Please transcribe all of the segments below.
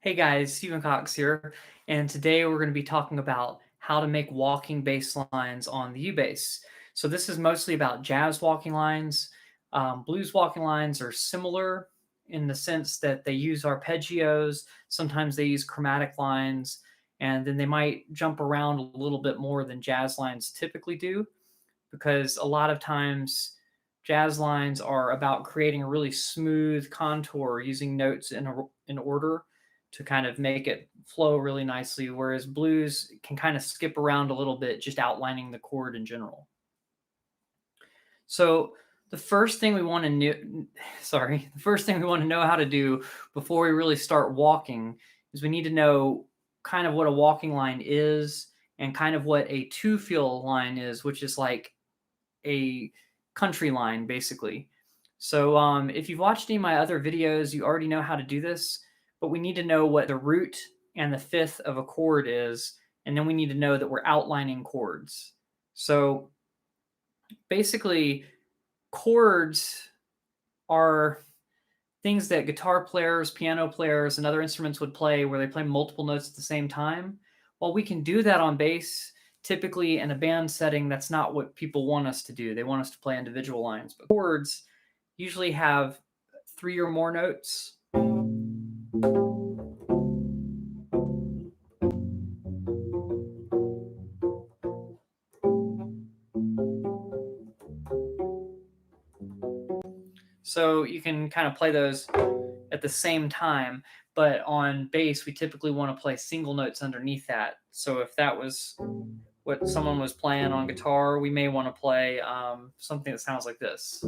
Hey guys, Stephen Cox here, and today we're going to be talking about how to make walking bass lines on the U-bass. So this is mostly about jazz walking lines. Blues walking lines are similar in the sense that they use arpeggios, sometimes they use chromatic lines, and then they might jump around a little bit more than jazz lines typically do, because a lot of times jazz lines are about creating a really smooth contour using notes in order to kind of make it flow really nicely, whereas blues can kind of skip around a little bit, just outlining the chord in general. So the first thing we want to know, the first thing we want to know how to do before we really start walking is we need to know kind of what a walking line is and kind of what a two feel line is, which is like a country line basically. So if you've watched any of my other videos, you already know how to do this, but we need to know what the root and the fifth of a chord is, and then we need to know that we're outlining chords. So basically, chords are things that guitar players, piano players, and other instruments would play where they play multiple notes at the same time. While we can do that on bass, typically in a band setting, that's not what people want us to do. They want us to play individual lines. But chords usually have three or more notes. So you can kind of play those at the same time, but on bass, we typically want to play single notes underneath that. So if that was what someone was playing on guitar, we may want to play something that sounds like this.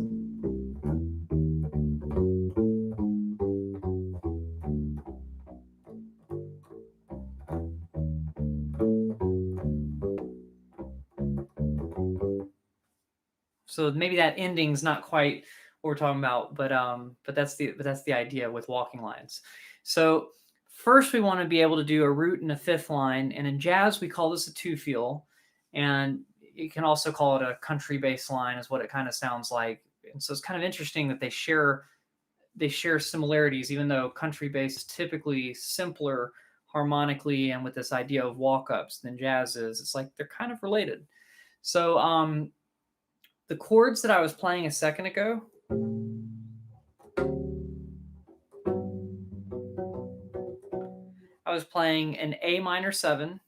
So maybe that ending's not quite what we're talking about, but that's the idea with walking lines. So first we want to be able to do a root and a fifth line, and in jazz we call this a two feel, and you can also call it a country bass line, is what it kind of sounds like. And so it's kind of interesting that they share similarities, even though country bass is typically simpler harmonically and with this idea of walk ups than jazz is. It's like they're kind of related. So the chords that I was playing a second ago, I was playing an A minor 7,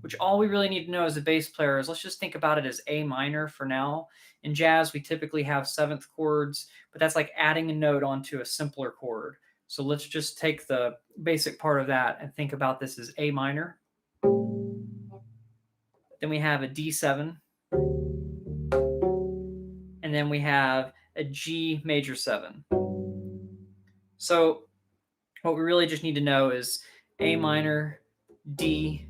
which all we really need to know as a bass player is let's just think about it as A minor for now. In jazz, we typically have seventh chords, but that's like adding a note onto a simpler chord. So let's just take the basic part of that and think about this as A minor. Then we have a D7, and then we have a G major 7. So what we really just need to know is A minor, D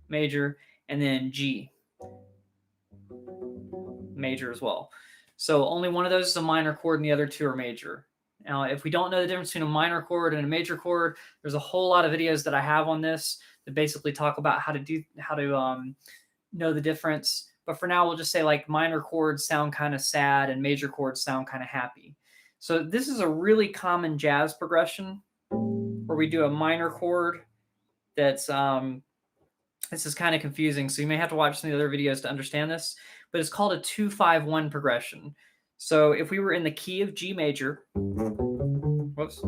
major, and then G major as well. So only one of those is a minor chord and the other two are major. Now, if we don't know the difference between a minor chord and a major chord, there's a whole lot of videos that I have on this that basically talk about how to know the difference. But for now, we'll just say like minor chords sound kind of sad and major chords sound kind of happy. So this is a really common jazz progression where we do a minor chord that's this is kind of confusing, so you may have to watch some of the other videos to understand this, but it's called a 2-5-1 progression. So if we were in the key of G major, whoops,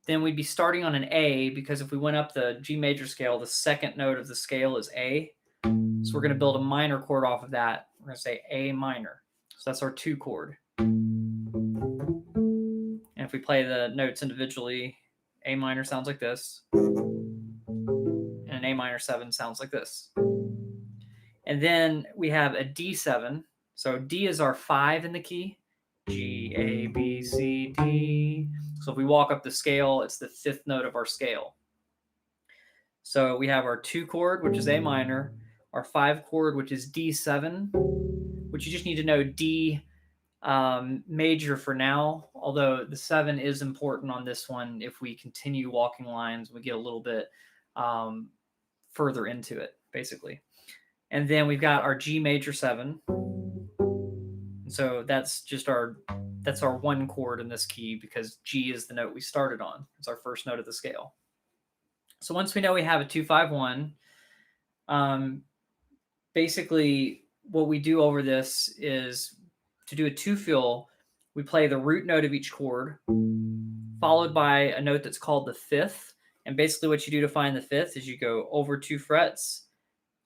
then we'd be starting on an A, because if we went up the G major scale, the second note of the scale is A. So we're going to build a minor chord off of that. We're going to say A minor. So that's our 2 chord. And if we play the notes individually, A minor sounds like this, and an A minor 7 sounds like this. And then we have a D7. So D is our 5 in the key. G, A, B, C, D. So if we walk up the scale, it's the 5th note of our scale. So we have our 2 chord, which is A minor, our 5 chord, which is D7, which you just need to know D major for now, although the 7 is important on this one. If we continue walking lines, we get a little bit further into it, basically. And then we've got our G major 7, and And so that's our one chord in this key because G is the note we started on. It's our first note of the scale. So once we know we have a 2-5-1, basically what we do over this is to do a 2-feel, we play the root note of each chord, followed by a note that's called the fifth. And basically what you do to find the fifth is you go over 2 frets.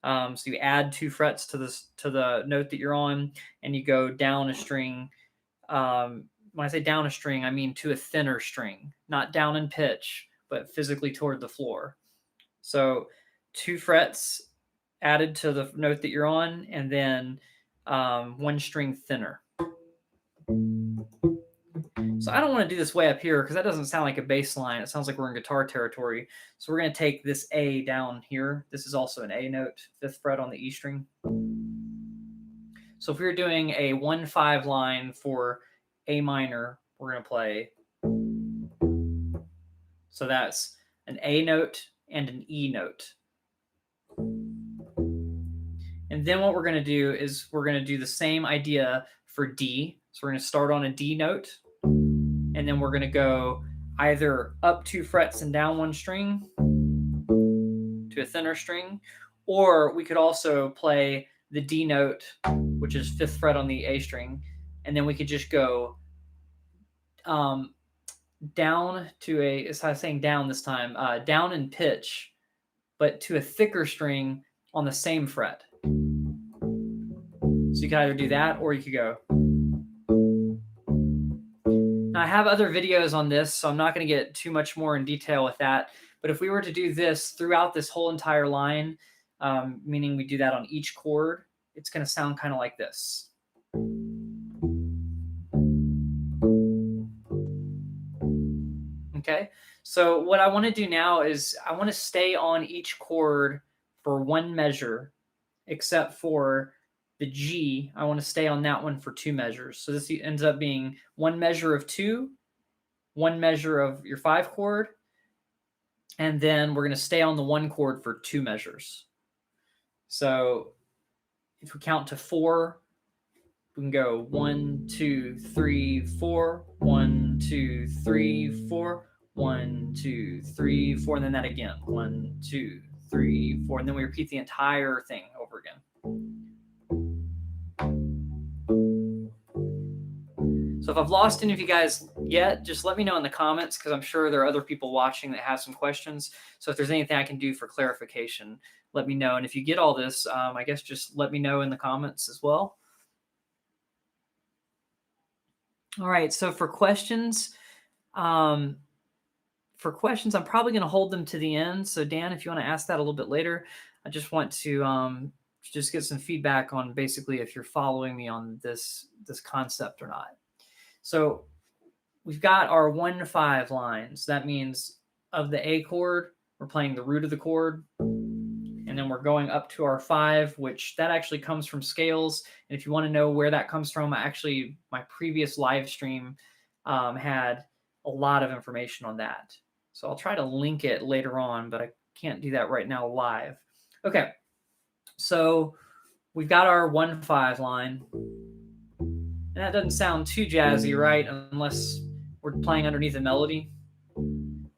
So you add 2 frets to the note that you're on, and you go down a string. When I say down a string, I mean to a thinner string, not down in pitch, but physically toward the floor. So 2 frets added to the note that you're on, and then 1 string thinner. So I don't want to do this way up here because that doesn't sound like a bass line. It sounds like we're in guitar territory. So we're going to take this A down here. This is also an A note, 5th fret on the E string. So if we were doing a 1-5 line for A minor, we're going to play. So that's an A note and an E note. And then what we're going to do is we're going to do the same idea for D. So we're going to start on a D note, and then we're going to go either up 2 frets and down 1 string to a thinner string, or we could also play the D note, which is 5th fret on the A string, and then we could just go down to a, as I was saying down this time, down in pitch, but to a thicker string on the same fret. So you can either do that, or you could go. Now I have other videos on this, so I'm not going to get too much more in detail with that. But if we were to do this throughout this whole entire line, meaning we do that on each chord, it's going to sound kind of like this. Okay, so what I want to do now is I want to stay on each chord for 1 measure, except for the G. I want to stay on that one for 2 measures. So this ends up being 1 measure of 2, 1 measure of your 5 chord, and then we're going to stay on the 1 chord for 2 measures. So if we count to 4, we can go 1, 2, 3, 4, 1, 2, 3, 4, 1, 2, 3, 4, and then that again. 1, 2, 3, 4, and then we repeat the entire thing over again. So if I've lost any of you guys yet, just let me know in the comments, because I'm sure there are other people watching that have some questions. So if there's anything I can do for clarification, let me know. And if you get all this, I guess just let me know in the comments as well. All right, so for questions, I'm probably going to hold them to the end. So Dan, if you want to ask that a little bit later, I just want to just get some feedback on basically if you're following me on this concept or not. So we've got our 1-5 lines. That means of the A chord, we're playing the root of the chord, and then we're going up to our 5, which that actually comes from scales. And if you want to know where that comes from, my previous live stream had a lot of information on that. So I'll try to link it later on, but I can't do that right now live. Okay, so we've got our 1-5 line. And that doesn't sound too jazzy, right? Unless we're playing underneath a melody. And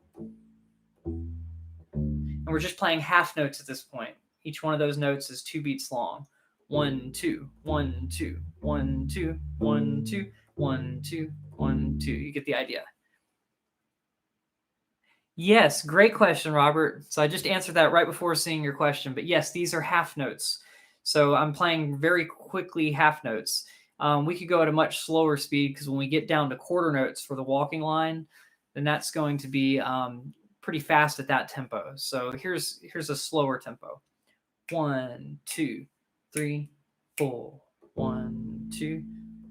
we're just playing half notes at this point. Each one of those notes is 2 beats long. 1, 2, 1, 2, 1, 2, 1, 2, 1, 2, 1, 2. You get the idea. Yes, great question, Robert. So I just answered that right before seeing your question. But yes, these are half notes. So I'm playing very quickly half notes. We could go at a much slower speed, because when we get down to quarter notes for the walking line, then that's going to be pretty fast at that tempo. So here's a slower tempo. 1, 2, 3, 4. 1, 2,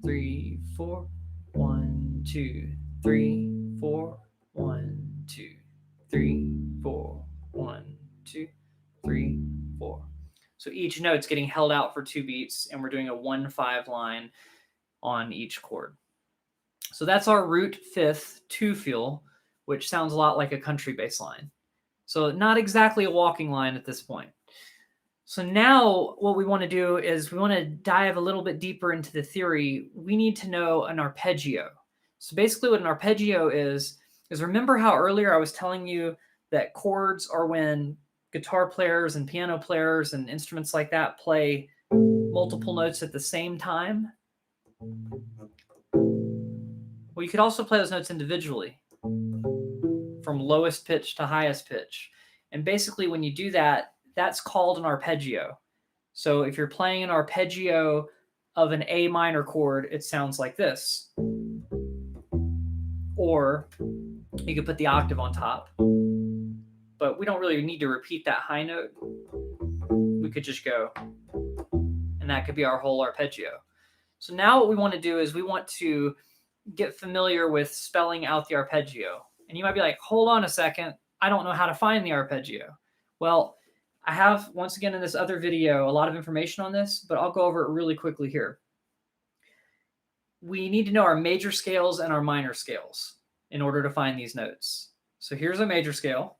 3, 4. 1, 2, 3, 4. 1, 2, 3, 4. 1, 2, 3, 4. So each note's getting held out for 2 beats, and we're doing a 1-5 line on each chord. So that's our root 5th 2-feel, which sounds a lot like a country bass line. So not exactly a walking line at this point. So now what we want to do is we want to dive a little bit deeper into the theory. We need to know an arpeggio. So basically what an arpeggio is remember how earlier I was telling you that chords are when guitar players and piano players and instruments like that play multiple notes at the same time? Well, you could also play those notes individually from lowest pitch to highest pitch. And basically when you do that, that's called an arpeggio. So if you're playing an arpeggio of an A minor chord, it sounds like this. Or you could put the octave on top. But we don't really need to repeat that high note. We could just go. And that could be our whole arpeggio. So now what we want to do is we want to get familiar with spelling out the arpeggio. And you might be like, hold on a second. I don't know how to find the arpeggio. Well, I have, once again in this other video, a lot of information on this, but I'll go over it really quickly here. We need to know our major scales and our minor scales in order to find these notes. So here's a major scale.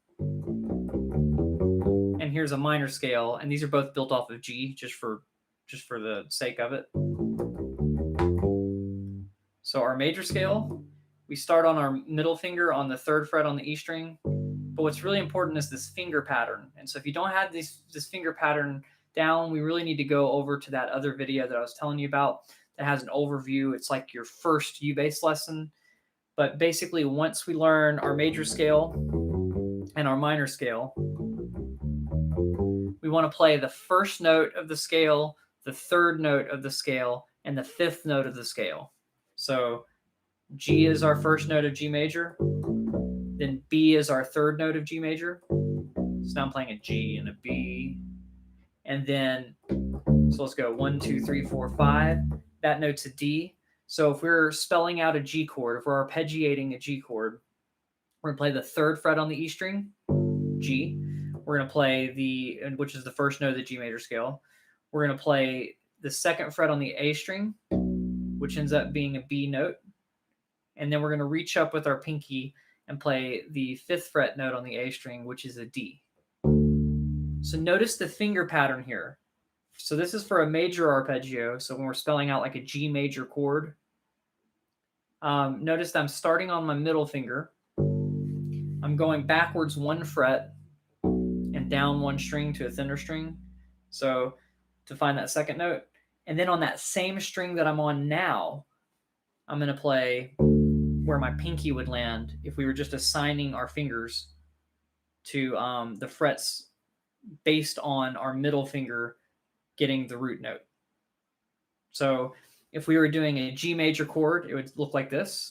And here's a minor scale. And these are both built off of G, just for the sake of it. So our major scale, we start on our middle finger on the 3rd fret on the E string. But what's really important is this finger pattern. And so if you don't have this finger pattern down, we really need to go over to that other video that I was telling you about that has an overview. It's like your first U-bass lesson. But basically, once we learn our major scale and our minor scale, we want to play the first note of the scale, the 3rd note of the scale, and the 5th note of the scale. So G is our first note of G major. Then B is our 3rd note of G major. So now I'm playing a G and a B. And then, so let's go 1, 2, 3, 4, 5. That note's a D. So if we're spelling out a G chord, if we're arpeggiating a G chord, we're going to play the 3rd fret on the E string, G. We're going to play which is the first note of the G major scale. We're going to play the 2nd fret on the A string, which ends up being a B note. And then we're going to reach up with our pinky and play the 5th fret note on the A string, which is a D. So notice the finger pattern here. So this is for a major arpeggio. So when we're spelling out like a G major chord, notice that I'm starting on my middle finger. I'm going backwards 1 fret and down 1 string to a thinner string. So to find that 2nd note. And then on that same string that I'm on now, I'm going to play where my pinky would land if we were just assigning our fingers to the frets based on our middle finger getting the root note. So if we were doing a G major chord, it would look like this.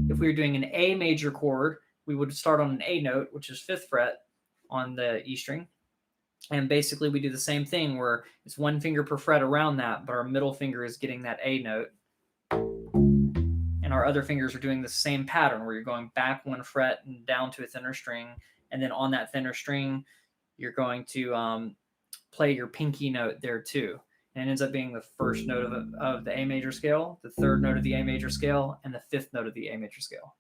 If we were doing an A major chord, we would start on an A note, which is 5th fret on the E string. And basically we do the same thing where it's 1 finger per fret around that, but our middle finger is getting that A note. And our other fingers are doing the same pattern where you're going back 1 fret and down to a thinner string. And then on that thinner string, you're going to play your pinky note there too. And it ends up being the first note of the A major scale, the 3rd note of the A major scale, and the 5th note of the A major scale.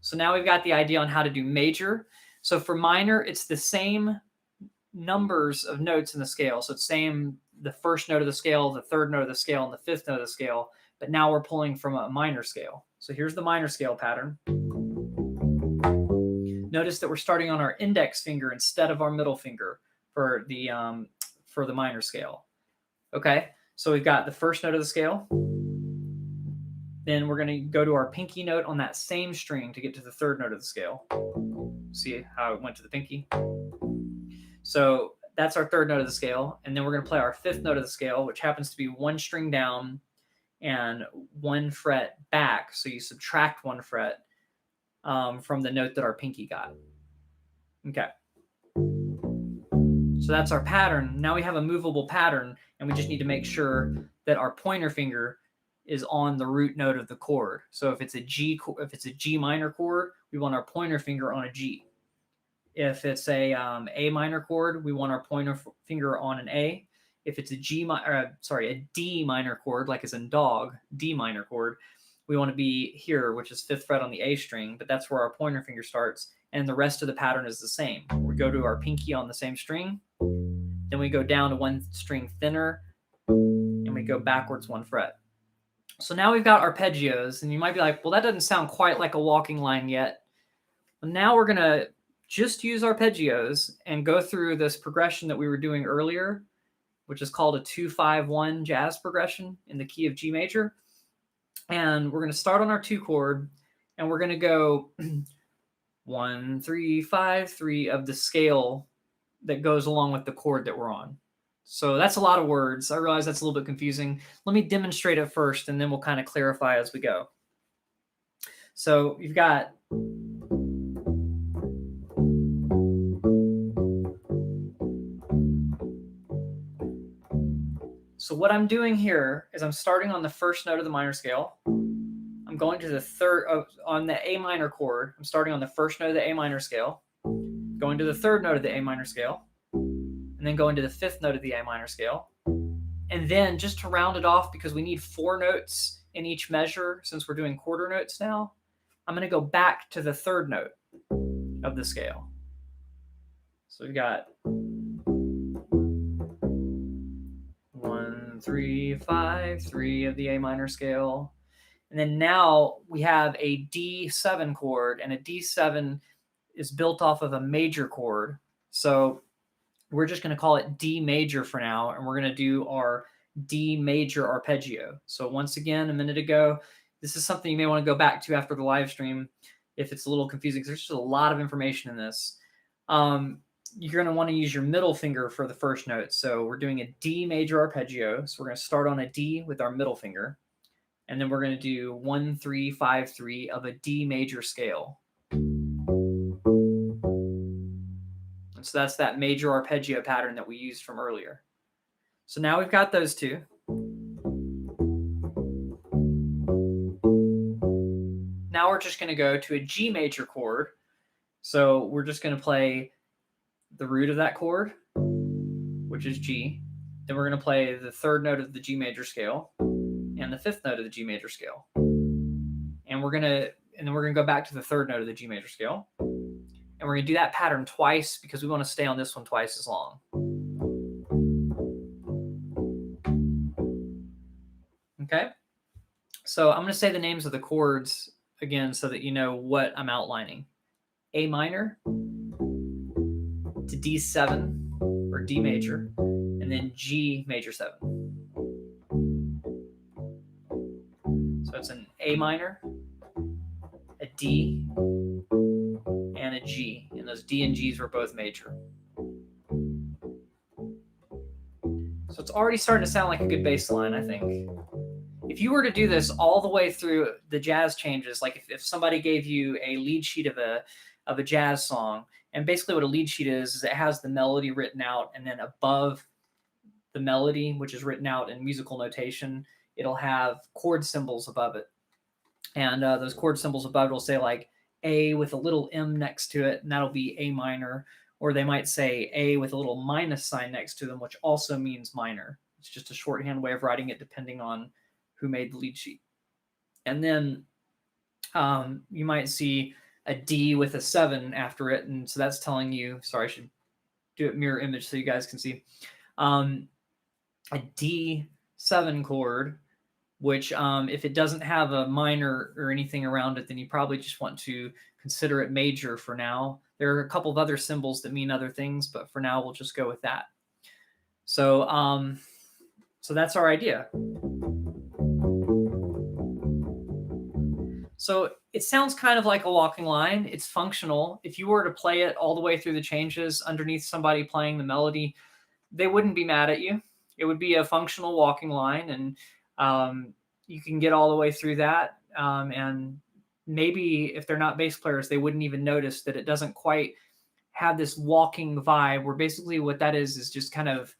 So now we've got the idea on how to do major. So for minor, it's the same numbers of notes in the scale. So it's the 1st note of the scale, the 3rd note of the scale, and the 5th note of the scale. But now we're pulling from a minor scale. So here's the minor scale pattern. Notice that we're starting on our index finger instead of our middle finger for the minor scale. Okay, so we've got the 1st note of the scale. Then we're going to go to our pinky note on that same string to get to the 3rd note of the scale. See how it went to the pinky? So that's our 3rd note of the scale. And then we're going to play our 5th note of the scale, which happens to be 1 string down and 1 fret back. So you subtract 1 fret from the note that our pinky got. Okay. So that's our pattern. Now we have a movable pattern, and we just need to make sure that our pointer finger is on the root note of the chord. So if it's a G minor chord, we want our pointer finger on a G. If it's a minor chord, we want our pointer finger on an A. If it's a D minor chord, like as in dog, D minor chord, we want to be here, which is 5th fret on the A string, but that's where our pointer finger starts. and the rest of the pattern is the same. We go to our pinky on the same string, then we go down to one string thinner, and we go backwards 1 fret. So now we've got arpeggios, and you might be like, well, that doesn't sound quite like a walking line yet. But now we're going to just use arpeggios and go through this progression that we were doing earlier, which is called a 2-5-1 jazz progression in the key of G major. And we're going to start on our 2 chord, and we're going to go 1, 3, 5, 3 of the scale that goes along with the chord that we're on. So that's a lot of words. I realize that's a little bit confusing. Let me demonstrate it first, and then we'll kind of clarify as we go. So you've got So what I'm doing here is I'm starting on the first note of the minor scale. I'm going to the third on the A minor chord. I'm starting on the first note of the A minor scale, going to the third note of the A minor scale, and then going to the 5th note of the A minor scale. And then just to round it off, because we need 4 notes in each measure since we're doing quarter notes now, I'm going to go back to the 3rd note of the scale. So we've got 1, 3, 5, 3 of the A minor scale. And then now we have a D7 chord, and a D7 is built off of a major chord. So we're just going to call it D major for now, and we're going to do our D major arpeggio. So once again, a minute ago, this is something you may want to go back to after the live stream if it's a little confusing, because there's just a lot of information in this. You're going to want to use your middle finger for the first note. So we're doing a D major arpeggio. So we're going to start on a D with our middle finger. And then we're going to do 1, 3, 5, 3 of a D major scale. And so that's that major arpeggio pattern that we used from earlier. So now we've got those 2. Now we're just going to go to a G major chord. So we're just going to play the root of that chord, which is G. Then we're going to play the 3rd note of the G major scale and the 5th note of the G major scale. And then we're going to go back to the 3rd note of the G major scale. And we're going to do that pattern twice because we want to stay on this one twice as long. Okay? So I'm going to say the names of the chords again so that you know what I'm outlining. A minor to D7 or D major, and then G major 7. So it's an A minor, a D, and a G, and those D and Gs were both major. So it's already starting to sound like a good bass line, I think. If you were to do this all the way through the jazz changes, like if somebody gave you a lead sheet of a jazz song, and basically what a lead sheet is it has the melody written out, and then above the melody, which is written out in musical notation, it'll have chord symbols above it. And those chord symbols above it will say like A with a little M next to it, and that'll be A minor. Or they might say A with a little minus sign next to them, which also means minor. It's just a shorthand way of writing it depending on who made the lead sheet. And then you might see a D with a 7 after it. And so that's telling you, sorry, I should do it mirror image so you guys can see. A D7 chord, which if it doesn't have a minor or anything around it, then you probably just want to consider it major for now. There are a couple of other symbols that mean other things, but for now we'll just go with that. So, so that's our idea. So it sounds kind of like a walking line. It's functional. If you were to play it all the way through the changes underneath somebody playing the melody, they wouldn't be mad at you. It would be a functional walking line, and you can get all the way through that. And maybe if they're not bass players, they wouldn't even notice that it doesn't quite have this walking vibe, where basically what that is just kind of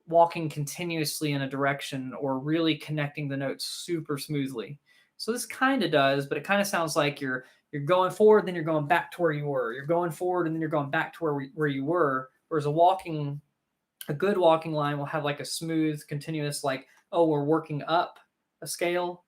walking continuously in a direction or really connecting the notes super smoothly. So this kind of does, but it kind of sounds like you're going forward, then you're going back to where you were. You're going forward, and then you're going back to where you were. Whereas a good walking line will have like a smooth, continuous, like, oh, we're working up a scale,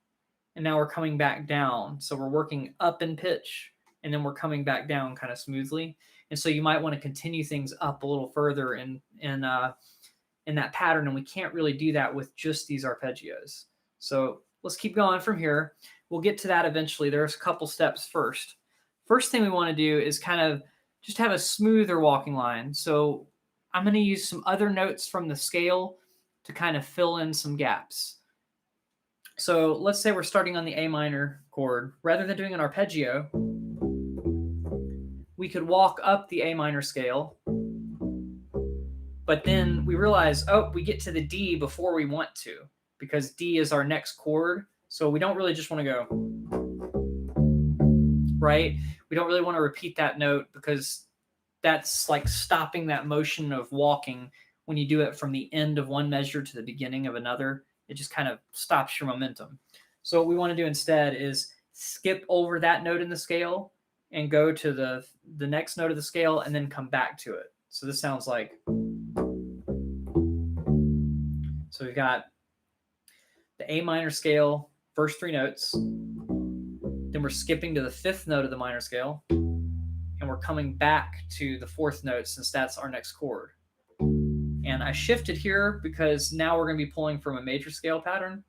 and now we're coming back down. So we're working up in pitch, and then we're coming back down kind of smoothly. And so you might want to continue things up a little further in that pattern, and we can't really do that with just these arpeggios. So let's keep going from here. We'll get to that eventually. There's a couple steps first. First thing we want to do is kind of just have a smoother walking line. So I'm going to use some other notes from the scale to kind of fill in some gaps. So let's say we're starting on the A minor chord. Rather than doing an arpeggio, we could walk up the A minor scale, but then we realize, oh, we get to the D before we want to, because D is our next chord. So we don't really just want to go, right? We don't really want to repeat that note, because that's like stopping that motion of walking. When you do it from the end of one measure to the beginning of another, it just kind of stops your momentum. So what we want to do instead is skip over that note in the scale and go to the next note of the scale and then come back to it. So this sounds like, so we've got the A minor scale, first three notes, then we're skipping to the fifth note of the minor scale, and we're coming back to the fourth note since that's our next chord. And I shifted here because now we're going to be pulling from a major scale pattern.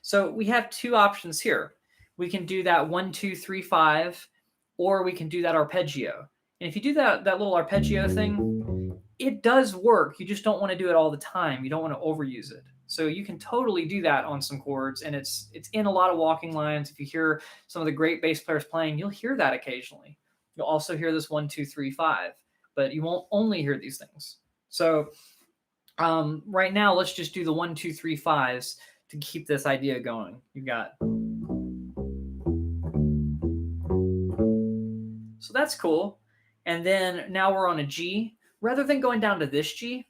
So we have two options here. We can do that 1, 2, 3, 5, or we can do that arpeggio. And if you do that little arpeggio thing, it does work. You just don't want to do it all the time. You don't want to overuse it. So you can totally do that on some chords, and it's in a lot of walking lines. If you hear some of the great bass players playing, you'll hear that occasionally. You'll also hear this 1, 2, 3, 5, but you won't only hear these things. So right now, let's just do the 1, 2, 3, 5s to keep this idea going. You've got, so that's cool. And then now we're on a G. Rather than going down to this G,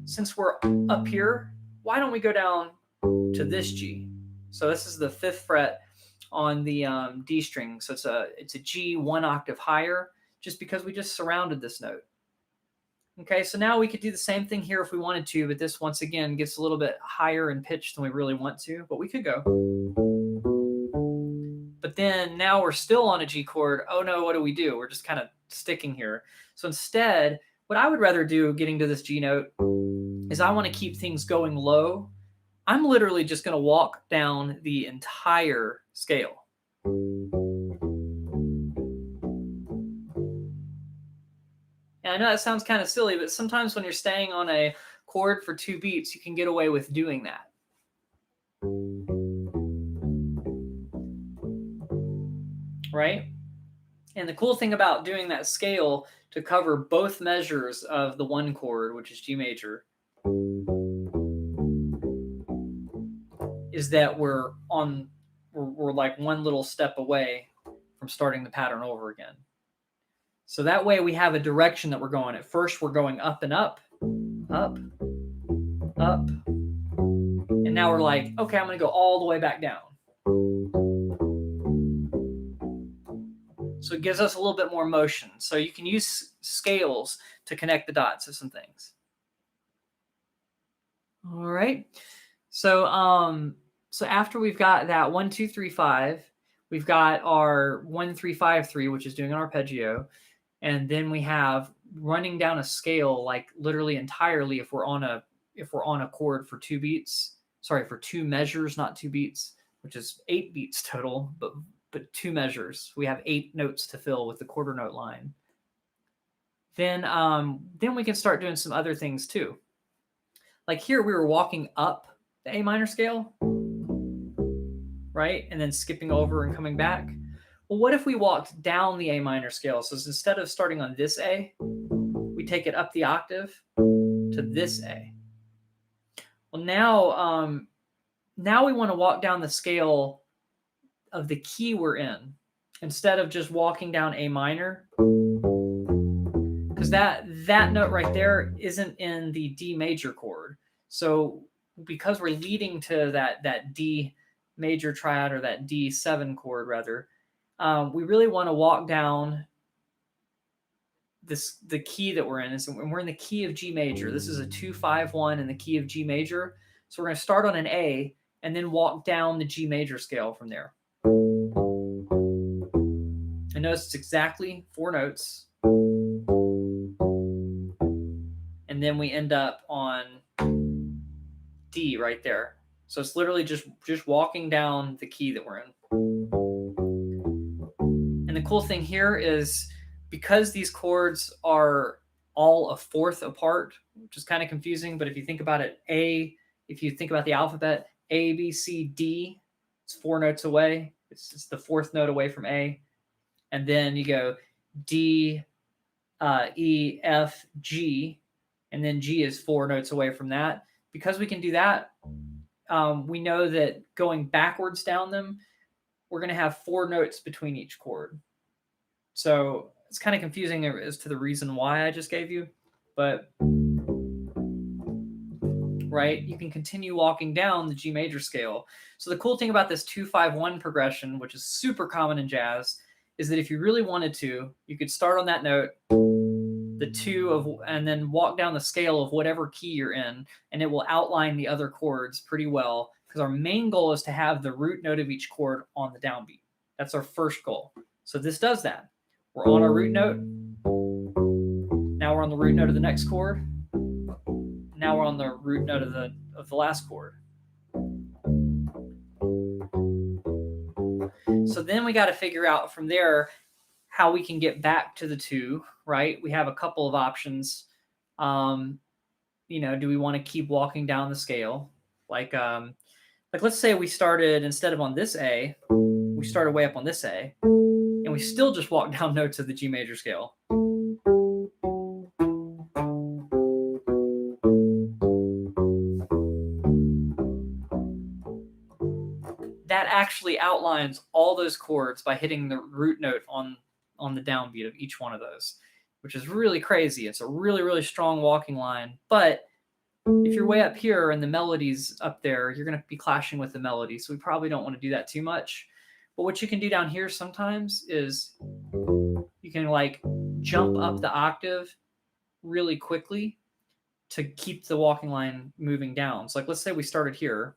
since we're up here, why don't we go down to this G? So this is the 5th fret on the D string. So it's a G 1 octave higher, just because we just surrounded this note. Okay, so now we could do the same thing here if we wanted to, but this once again gets a little bit higher in pitch than we really want to, but we could go. But then now we're still on a G chord. Oh no, what do we do? We're just kind of sticking here. So instead, what I would rather do getting to this G note is I want to keep things going low. I'm literally just going to walk down the entire scale. And I know that sounds kind of silly, but sometimes when you're staying on a chord for 2 beats, you can get away with doing that. Right? And the cool thing about doing that scale to cover both measures of the 1 chord, which is G major, is that we're like one little step away from starting the pattern over again. So that way we have a direction that we're going. At first we're going up and up, up, up. And now we're like, okay, I'm going to go all the way back down. So it gives us a little bit more motion. So you can use scales to connect the dots of some things. All right. So so after we've got that 1, 2, 3, 5, we've got our 1, 3, 5, 3, which is doing an arpeggio. And then we have running down a scale, like literally entirely, if we're on a chord for 2 beats, sorry, for 2 measures, not 2 beats, which is 8 beats total, but 2 measures. We have 8 notes to fill with the quarter note line. Then we can start doing some other things too. Like here, we were walking up the A minor scale, right? And then skipping over and coming back. Well, what if we walked down the A minor scale? So instead of starting on this A, we take it up the octave to this A. Well, now we want to walk down the scale of the key we're in instead of just walking down A minor, because that note right there isn't in the D major chord. So because we're leading to that D major triad, or that D7 chord rather, we really want to walk down the key that we're in. And we're in the key of G major. This is a 2-5-1 in the key of G major. So we're going to start on an A and then walk down the G major scale from there. And notice it's exactly 4 notes. And then we end up on D right there. So it's literally just walking down the key that we're in. And the cool thing here is because these chords are all a fourth apart, which is kind of confusing, but if you think about it, if you think about the alphabet, A, B, C, D, it's 4 notes away. It's the fourth note away from A. And then you go D, E, F, G, and then G is 4 notes away from that. Because we can do that, we know that going backwards down them, we're going to have 4 notes between each chord. So it's kind of confusing as to the reason why I just gave you, but right, you can continue walking down the G major scale. So the cool thing about this 2-5-1 progression, which is super common in jazz, is that if you really wanted to, you could start on that note, the 2 and then walk down the scale of whatever key you're in, and it will outline the other chords pretty well, because our main goal is to have the root note of each chord on the downbeat. That's our first goal. So this does that. We're on our root note. Now we're on the root note of the next chord. Now we're on the root note of the last chord. So then we got to figure out from there how we can get back to the 2, right? We have a couple of options. Do we want to keep walking down the scale? Like let's say we started, instead of on this A, we started way up on this A, and we still just walk down notes of the G major scale. That actually outlines all those chords by hitting the root note on the downbeat of each one of those, which is really crazy. It's a really, really strong walking line. But if you're way up here and the melody's up there, you're going to be clashing with the melody. So we probably don't want to do that too much. But what you can do down here sometimes is you can like jump up the octave really quickly to keep the walking line moving down. So like, let's say we started here.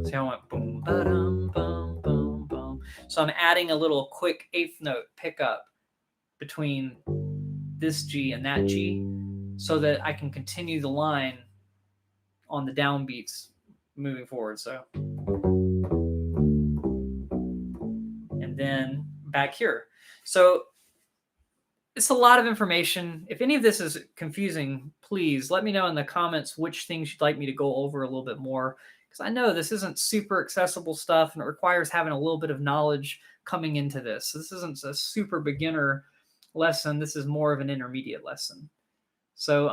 See how I went boom, ba-dum, bum, bum, bum. So I'm adding a little quick 8th note pickup between this G and that G so that I can continue the line on the downbeats moving forward. So, and then back here. So it's a lot of information. If any of this is confusing, please let me know in the comments which things you'd like me to go over a little bit more, because I know this isn't super accessible stuff and it requires having a little bit of knowledge coming into this. So this isn't a super beginner lesson. This is more of an intermediate lesson. So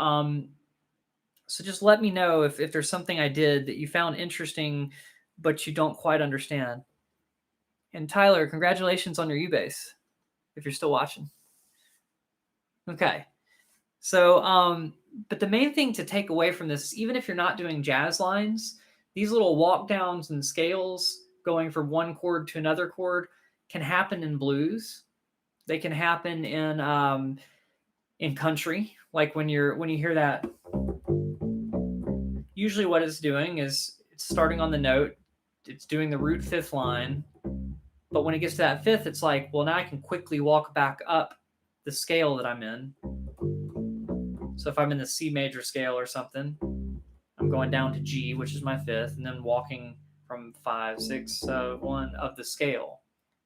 so just let me know if there's something I did that you found interesting but you don't quite understand. And Tyler, congratulations on your U-bass, if you're still watching. Okay. So but the main thing to take away from this, even if you're not doing jazz lines, these little walk downs and scales going from one chord to another chord can happen in blues. They can happen in country. Like when you hear that, usually what it's doing is it's starting on the note, it's doing the root 5th line, but when it gets to that 5th, it's like, well, now I can quickly walk back up the scale that I'm in. So if I'm in the C major scale or something, I'm going down to G, which is my 5th, and then walking from 5, 6, 1 of the scale.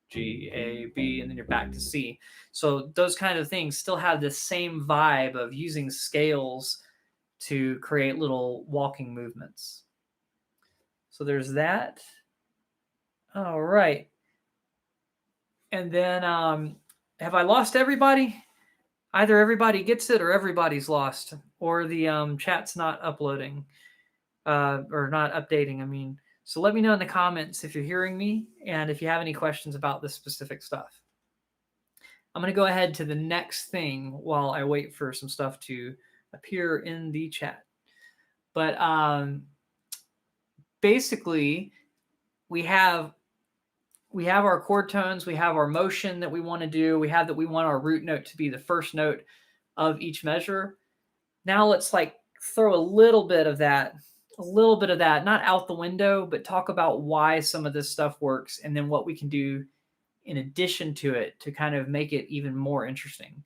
G, A, B, and then you're back to C. So those kind of things still have the same vibe of using scales to create little walking movements. So there's that. All right. And then have I lost everybody? Either everybody gets it or everybody's lost, or the chat's not uploading or not updating, I mean. So let me know in the comments if you're hearing me and if you have any questions about this specific stuff. I'm going to go ahead to the next thing while I wait for some stuff to appear in the chat. But basically, we have our chord tones, we have our motion that we want to do, we want our root note to be the first note of each measure. Now let's like throw a little bit of that a little bit of that, not out the window, but talk about why some of this stuff works and then what we can do in addition to it to kind of make it even more interesting.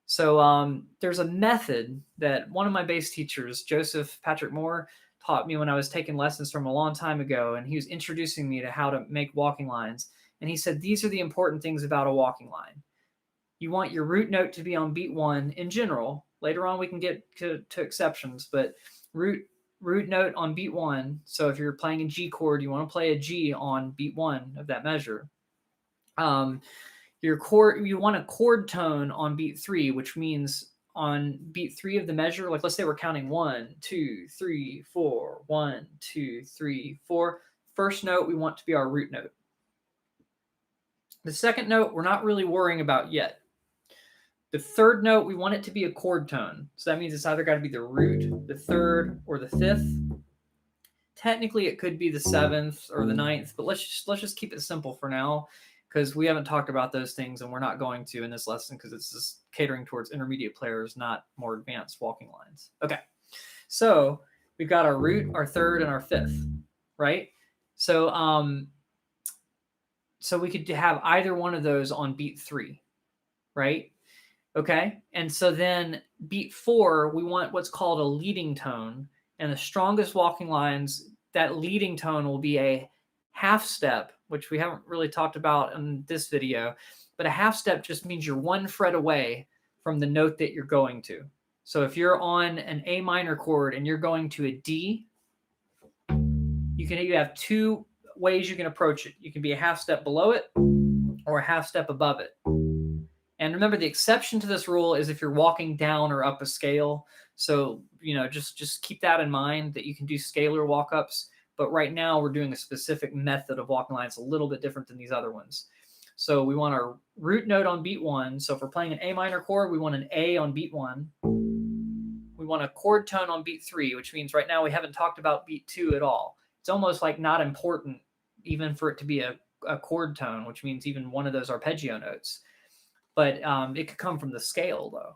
So there's a method that one of my bass teachers, Joseph Patrick Moore, taught me when I was taking lessons from a long time ago, and he was introducing me to how to make walking lines. And he said, these are the important things about a walking line. You want your root note to be on beat 1 in general. Later on, we can get to exceptions, but root note on beat 1. So if you're playing a G chord, you want to play a G on beat 1 of that measure. Your chord, you want a chord tone on beat 3, which means on beat 3 of the measure, like let's say we're counting 1, 2, 3, 4, 1, 2, 3, 4. First note we want to be our root note. The second note we're not really worrying about yet. The third note, we want it to be a chord tone. So that means it's either got to be the root, the third, or the fifth. Technically, it could be the 7th or the 9th, but let's just keep it simple for now, because we haven't talked about those things, and we're not going to in this lesson because it's just catering towards intermediate players, not more advanced walking lines. Okay, so we've got our root, our third, and our fifth, right? So so we could have either one of those on beat 3, right? Okay, and so then beat 4, we want what's called a leading tone, and the strongest walking lines, that leading tone will be a half step, which we haven't really talked about in this video, but a half step just means you're 1 fret away from the note that you're going to. So if you're on an A minor chord and you're going to a D, you have 2 ways you can approach it. You can be a half step below it or a half step above it. And remember, the exception to this rule is if you're walking down or up a scale. So, just keep that in mind, that you can do scalar walk-ups. But right now, we're doing a specific method of walking lines a little bit different than these other ones. So we want our root note on beat 1. So if we're playing an A minor chord, we want an A on beat 1. We want a chord tone on beat 3, which means right now we haven't talked about beat 2 at all. It's almost like not important even for it to be a chord tone, which means even one of those arpeggio notes. But it could come from the scale, though.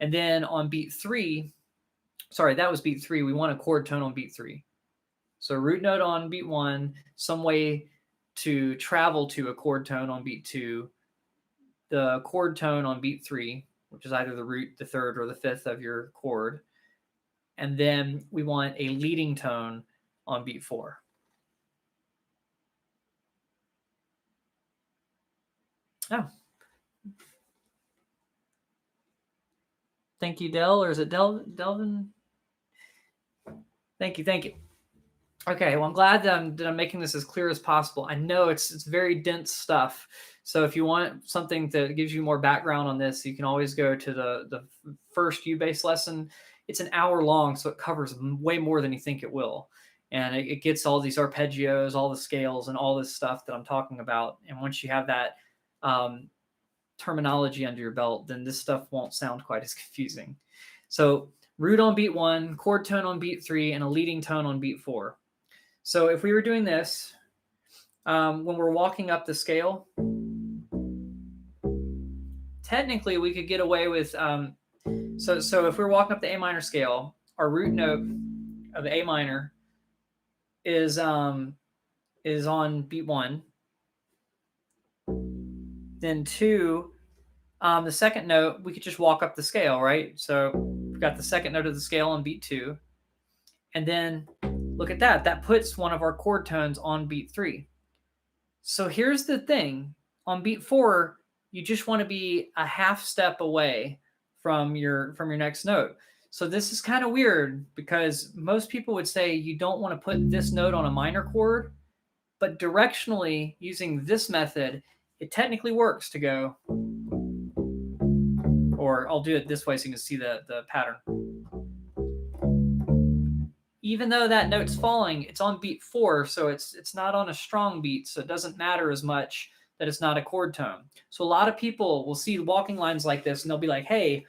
And then on beat 3, sorry, that was beat 3. We want a chord tone on beat 3. So root note on beat 1, some way to travel to a chord tone on beat 2, the chord tone on beat 3, which is either the root, the third, or the fifth of your chord. And then we want a leading tone on beat 4. Oh. Thank you, Del. Or is it Delvin? Thank you. Okay, well, I'm glad that I'm making this as clear as possible. I know it's very dense stuff. So if you want something that gives you more background on this, you can always go to the first U-bass lesson. It's an hour long, so it covers way more than you think it will. And it gets all these arpeggios, all the scales, and all this stuff that I'm talking about. And once you have that terminology under your belt, then this stuff won't sound quite as confusing. So root on beat 1, chord tone on beat 3, and a leading tone on beat 4. So if we were doing this, when we're walking up the scale, technically we could get away with, so if we're walking up the A minor scale, our root note of the A minor is on beat 1. Then 2, the second note, we could just walk up the scale, right? So we've got the second note of the scale on beat 2. And then look at that. That puts one of our chord tones on beat 3. So here's the thing. On beat 4, you just want to be a half step away from your next note. So this is kind of weird because most people would say you don't want to put this note on a minor chord, but directionally, using this method, it technically works to go, or I'll do it this way so you can see the pattern. Even though that note's falling, it's on beat 4, so it's not on a strong beat, so it doesn't matter as much that it's not a chord tone. So a lot of people will see walking lines like this, and they'll be like, hey,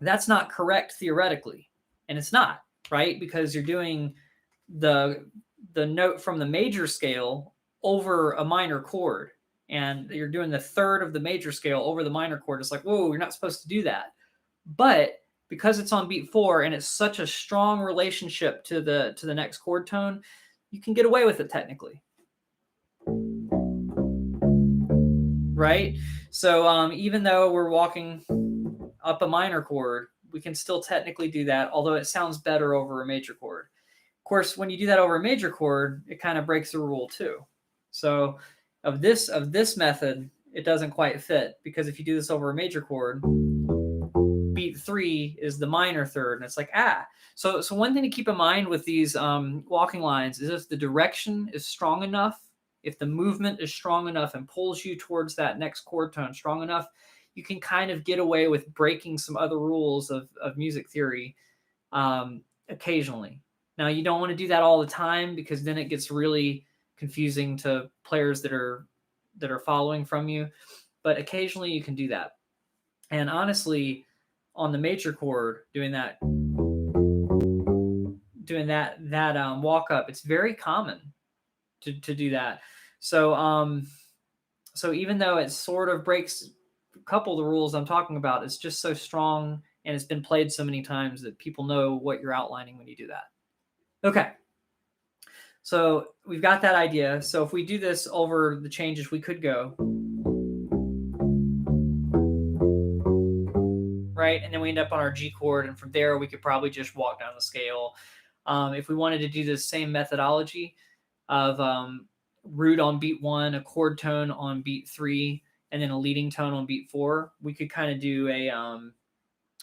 that's not correct theoretically. And it's not, right? Because you're doing the note from the major scale over a minor chord, and you're doing the third of the major scale over the minor chord. It's like, whoa, you're not supposed to do that. But because it's on beat 4 and it's such a strong relationship to the next chord tone, you can get away with it technically. Right? So even though we're walking up a minor chord, we can still technically do that, although it sounds better over a major chord. Of course, when you do that over a major chord, it kind of breaks the rule too. So of this method, it doesn't quite fit, because if you do this over a major chord, beat 3 is the minor third, and it's like, So one thing to keep in mind with these walking lines is if the direction is strong enough, if the movement is strong enough and pulls you towards that next chord tone strong enough, you can kind of get away with breaking some other rules of music theory occasionally. Now, you don't want to do that all the time, because then it gets really confusing to players that are following from you. But occasionally you can do that. And honestly, on the major chord, doing that walk up, it's very common to do that. So so even though it sort of breaks a couple of the rules I'm talking about, it's just so strong and it's been played so many times that people know what you're outlining when you do that. Okay. So we've got that idea. So if we do this over the changes, we could go. Right? And then we end up on our G chord, and from there we could probably just walk down the scale. If we wanted to do the same methodology of root on beat 1, a chord tone on beat 3, and then a leading tone on beat 4, we could kind of do a,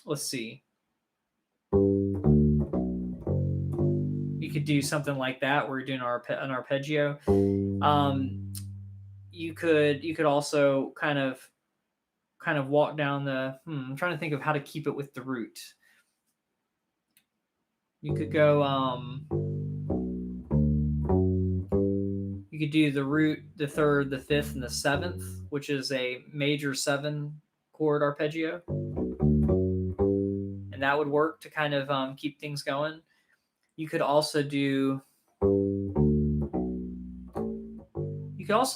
let's see. You could do something like that where you're doing an arpeggio. You could also kind of walk down the, I'm trying to think of how to keep it with the root. You could go, you could do the root, the 3rd, the 5th, and the 7th, which is a major 7 chord arpeggio. And that would work to kind of keep things going. You could also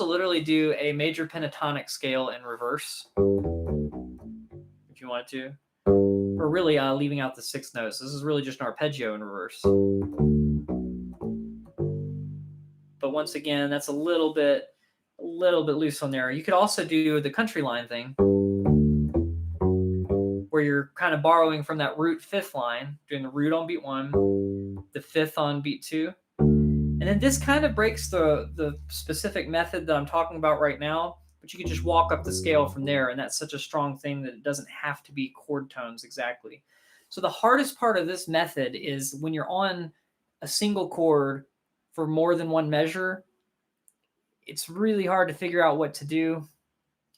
literally do a major pentatonic scale in reverse, if you wanted to. Or really leaving out the 6th notes. This is really just an arpeggio in reverse. But once again, that's a little bit loose on there. You could also do the country line thing, where you're kind of borrowing from that root 5th line, doing the root on beat 1, the 5th on beat 2. And then this kind of breaks the specific method that I'm talking about right now, but you can just walk up the scale from there, and that's such a strong thing that it doesn't have to be chord tones exactly. So the hardest part of this method is when you're on a single chord for more than one measure, it's really hard to figure out what to do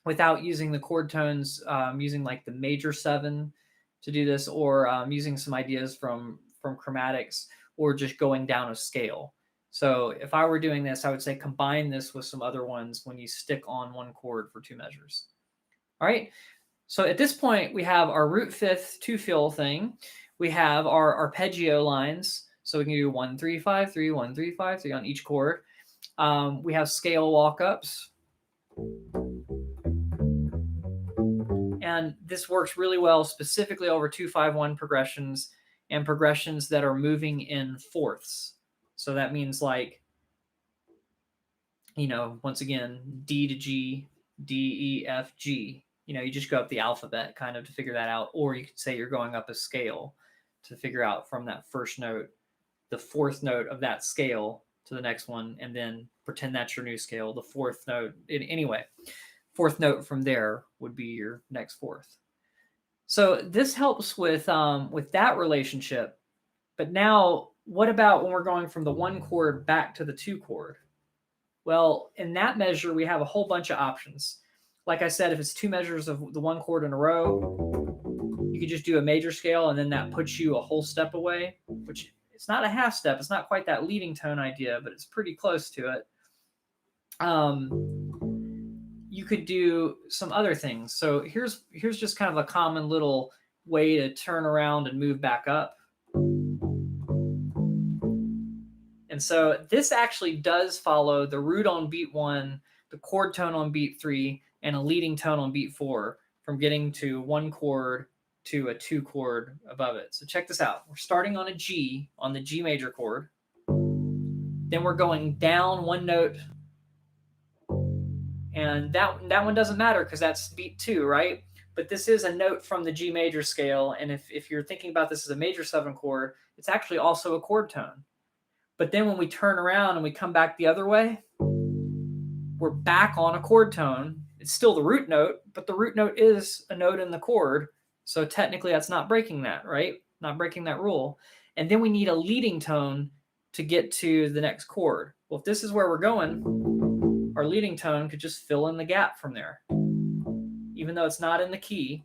without using the chord tones, using like the major 7 to do this, or using some ideas from chromatics, or just going down a scale. So if I were doing this, I would say combine this with some other ones when you stick on one chord for 2 measures. All right. So at this point, we have our root 5th 2-fill thing. We have our arpeggio lines. So we can do 1, 3, 5, 3, 1, 3, 5, 3 on each chord. We have scale walk-ups. And this works really well specifically over 2-5-1 progressions and progressions that are moving in fourths. So that means, like, once again, D to G, D, E, F, G. You just go up the alphabet kind of to figure that out. Or you could say you're going up a scale to figure out from that first note, the 4th note of that scale to the next one, and then pretend that's your new scale, the 4th note. Anyway, 4th note from there would be your next 4th. So this helps with that relationship. But now, what about when we're going from the 1 chord back to the 2 chord? Well, in that measure, we have a whole bunch of options. Like I said, if it's 2 measures of the 1 chord in a row, you could just do a major scale, and then that puts you a whole step away, which it's not a half step. It's not quite that leading tone idea, but it's pretty close to it. You could do some other things. So here's just kind of a common little way to turn around and move back up. And so this actually does follow the root on beat 1, the chord tone on beat 3, and a leading tone on beat 4 from getting to 1 chord to a 2 chord above it. So check this out. We're starting on a G, on the G major chord. Then we're going down 1 note. And that one doesn't matter because that's beat 2, right? But this is a note from the G major scale. And if you're thinking about this as a major 7 chord, it's actually also a chord tone. But then when we turn around and we come back the other way, we're back on a chord tone. It's still the root note, but the root note is a note in the chord. So technically that's not breaking that, right? Not breaking that rule. And then we need a leading tone to get to the next chord. Well, if this is where we're going, our leading tone could just fill in the gap from there. Even though it's not in the key,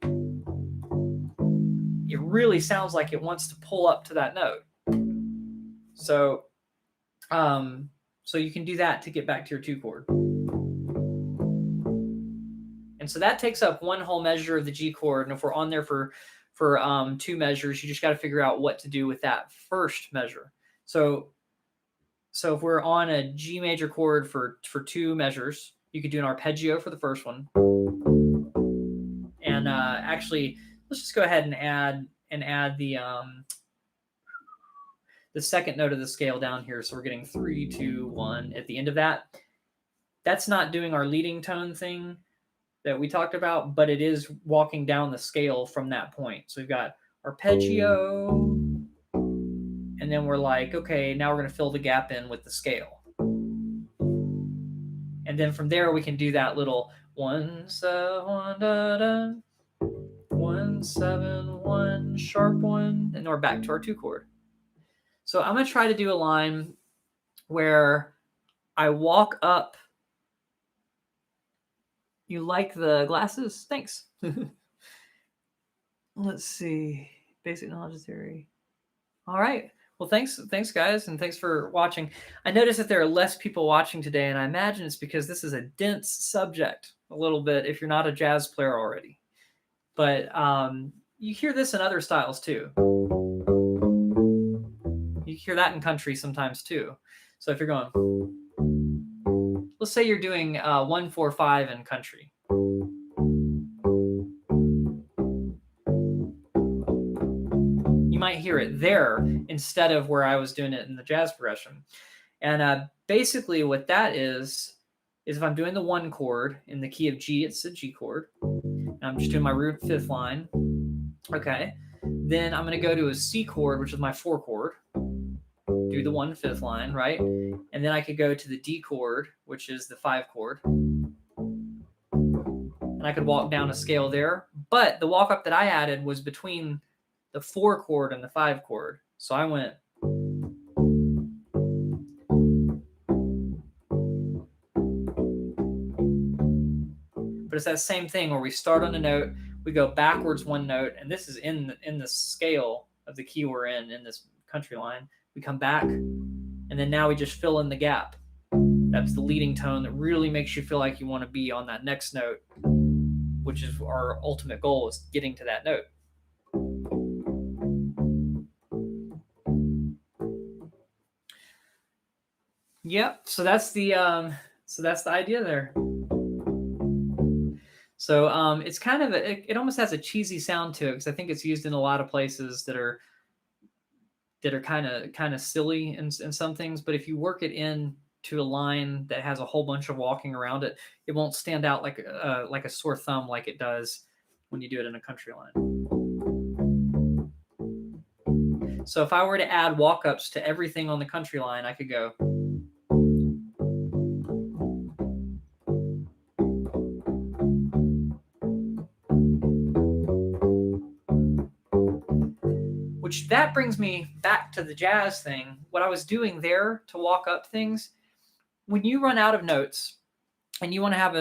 it really sounds like it wants to pull up to that note. So, so you can do that to get back to your 2 chord. And so that takes up 1 whole measure of the G chord. And if we're on there for 2 measures, you just got to figure out what to do with that first measure. So if we're on a G major chord for 2 measures, you could do an arpeggio for the first one. And actually, let's just go ahead and add the second note of the scale down here. So we're getting 3, 2, 1 at the end of that. That's not doing our leading tone thing that we talked about, but it is walking down the scale from that point. So we've got arpeggio, and then we're like, okay, now we're going to fill the gap in with the scale. And then from there, we can do that little 1, 7, 1, da, da, 1, 7, 1, sharp 1, and we're back to our 2 chord. So I'm going to try to do a line where I walk up. You like the glasses? Thanks. Let's see. Basic knowledge theory. All right. Well, thanks guys, and thanks for watching. I noticed that there are less people watching today, and I imagine it's because this is a dense subject a little bit if you're not a jazz player already. But you hear this in other styles too. You hear that in country sometimes too. So if you're going, let's say you're doing 1, 4, 5 in country. You might hear it there instead of where I was doing it in the jazz progression. And basically what that is if I'm doing the 1 chord in the key of G, it's a G chord. And I'm just doing my root 5th line. Okay. Then I'm going to go to a C chord, which is my 4 chord. Do the 1 5th line, right? And then I could go to the D chord, which is the 5 chord. And I could walk down a scale there. But the walk up that I added was between the 4 chord and the 5 chord. So I went. But it's that same thing where we start on a note, we go backwards 1 note, and this is in the scale of the key we're in this country line. We come back, and then now we just fill in the gap. That's the leading tone that really makes you feel like you want to be on that next note, which is our ultimate goal, is getting to that note. Yep. So that's the idea there. So it's kind of it almost has a cheesy sound to it because I think it's used in a lot of places that are kind of silly in some things. But if you work it in to a line that has a whole bunch of walking around it, it won't stand out like a sore thumb like it does when you do it in a country line. So if I were to add walk-ups to everything on the country line, I could go. Which that brings me back to the jazz thing. What I was doing there to walk up things, when you run out of notes and you want to have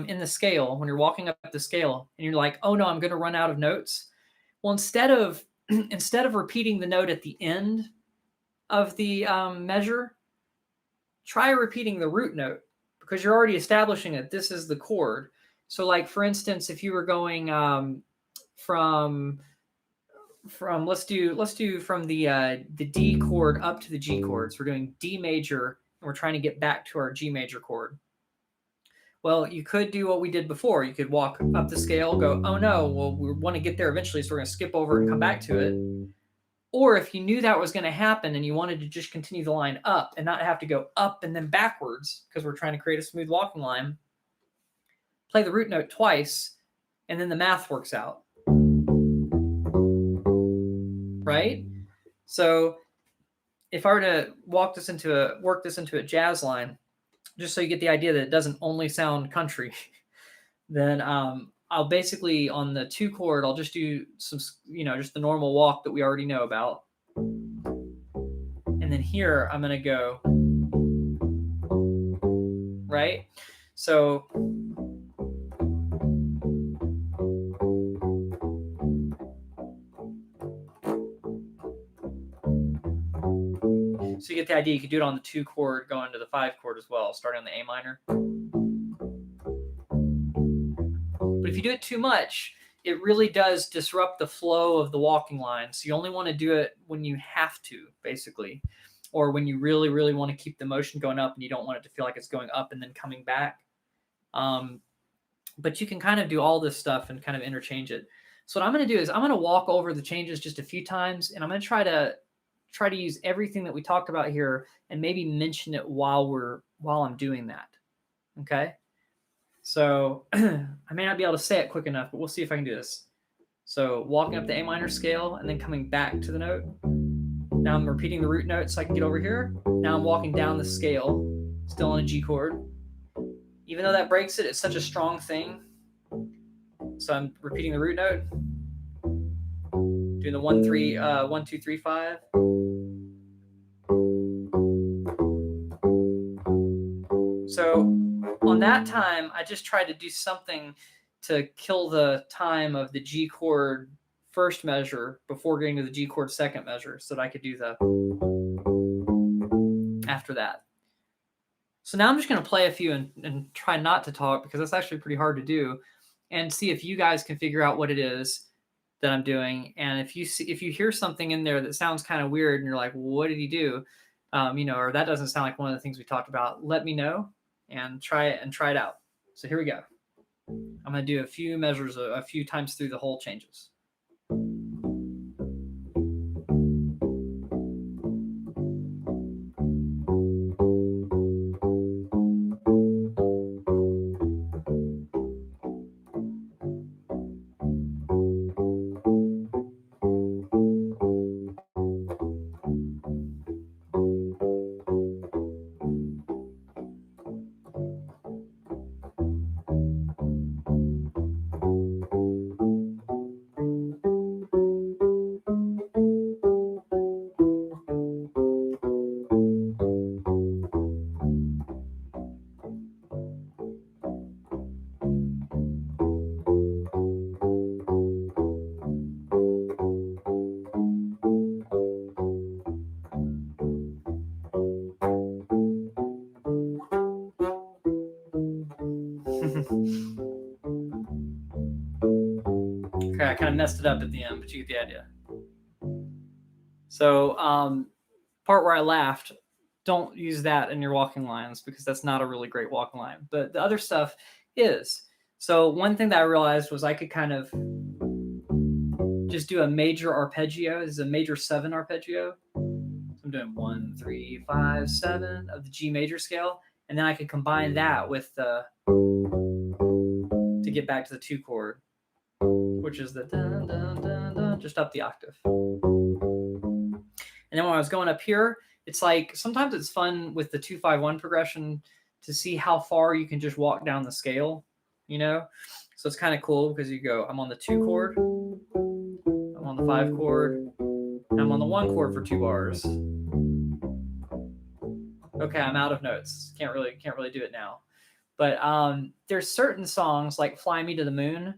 in the scale, when you're walking up the scale and you're like, oh no, I'm going to run out of notes. Well, instead of repeating the note at the end of the measure, try repeating the root note because you're already establishing that this is the chord. So like, for instance, if you were going from let's do from the D chord up to the G chord. So we're doing D major and we're trying to get back to our G major chord. Well, you could do what we did before. You could walk up the scale, go, oh no, well, we want to get there eventually, so we're going to skip over and come back to it. Or if you knew that was going to happen and you wanted to just continue the line up and not have to go up and then backwards because we're trying to create a smooth walking line, play the root note twice, and then the math works out. Right? So if I were to work this into a jazz line, just so you get the idea that it doesn't only sound country, then I'll basically, on the 2 chord, I'll just do some, just the normal walk that we already know about. And then here, I'm going to go, right? So you get the idea. You could do it on the 2 chord, going to the 5 chord as well, starting on the A minor. But if you do it too much, it really does disrupt the flow of the walking line. So you only want to do it when you have to, basically, or when you really, really want to keep the motion going up and you don't want it to feel like it's going up and then coming back. But you can kind of do all this stuff and kind of interchange it. So what I'm going to do is I'm going to walk over the changes just a few times, and I'm going to try to use everything that we talked about here and maybe mention it while I'm doing that. Okay. So I may not be able to say it quick enough, but we'll see if I can do this. So walking up the A minor scale and then coming back to the note. Now I'm repeating the root note so I can get over here. Now I'm walking down the scale, still on a G chord. Even though that breaks it, it's such a strong thing. So I'm repeating the root note, doing the 1, 3, 1, 2, 3, 5. So on that time, I just tried to do something to kill the time of the G chord first measure before getting to the G chord second measure, so that I could do the after that. So now I'm just going to play a few and try not to talk, because that's actually pretty hard to do, and see if you guys can figure out what it is that I'm doing. And if you hear something in there that sounds kind of weird and you're like, well, what did he do? Or that doesn't sound like one of the things we talked about, let me know and try it out. So here we go. I'm going to do a few measures a few times through the whole changes. Okay, I kind of messed it up at the end, but you get the idea. So part where I laughed, don't use that in your walking lines, because that's not a really great walking line. But the other stuff is. So one thing that I realized was I could kind of just do a major arpeggio. This is a major 7 arpeggio. So I'm doing 1, 3, 5, 7 of the G major scale. And then I could combine that with the, to get back to the 2 chord, which is the dun, dun, dun, dun, just up the octave. And then when I was going up here, it's like sometimes it's fun with the 2-5-1 progression to see how far you can just walk down the scale, So it's kind of cool because you go, I'm on the 2 chord, I'm on the 5 chord, and I'm on the 1 chord for 2 bars. Okay, I'm out of notes. Can't really do it now. But there's certain songs like Fly Me to the Moon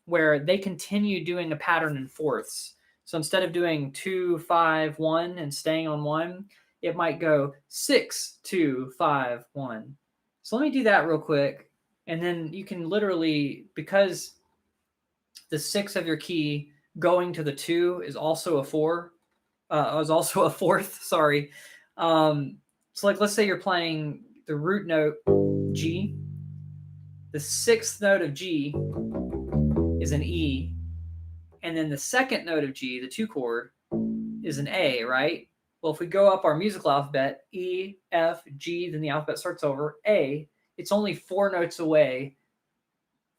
where they continue doing a pattern in fourths. So instead of doing 2, 5, 1 and staying on 1, it might go 6, 2, 5, 1. So let me do that real quick. And then you can literally, because the 6 of your key going to the 2 is also a 4, is also a fourth, sorry. So like, let's say you're playing the root note G, the sixth note of G is an E, and then the second note of G, the 2 chord, is an A, right? Well, if we go up our musical alphabet, E, F, G, then the alphabet starts over, A, it's only 4 notes away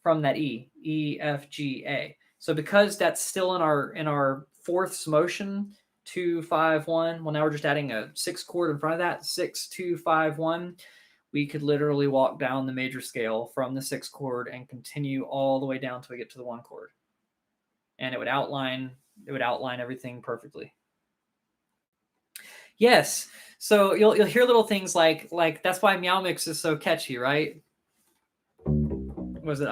from that E, E, F, G, A. So because that's still in our fourths motion, 2, 5, 1, well, now we're just adding a 6th chord in front of that, 6, 2, 5, 1. We could literally walk down the major scale from the 6th chord and continue all the way down till we get to the 1 chord. And it would outline everything perfectly. Yes. So you'll hear little things like that's why Meow Mix is so catchy, right? Was it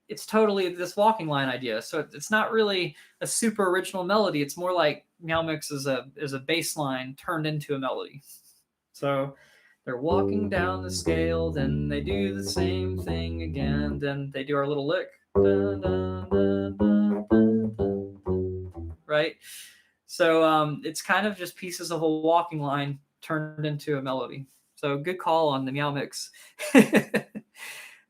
it's totally this walking line idea. So it's not really a super original melody. It's more like Meow Mix is a bass line turned into a melody. So they're walking down the scale, then they do the same thing again, then they do our little lick. Dun, dun, dun, dun, dun, dun, right? So it's kind of just pieces of a walking line turned into a melody. So good call on the Meow Mix.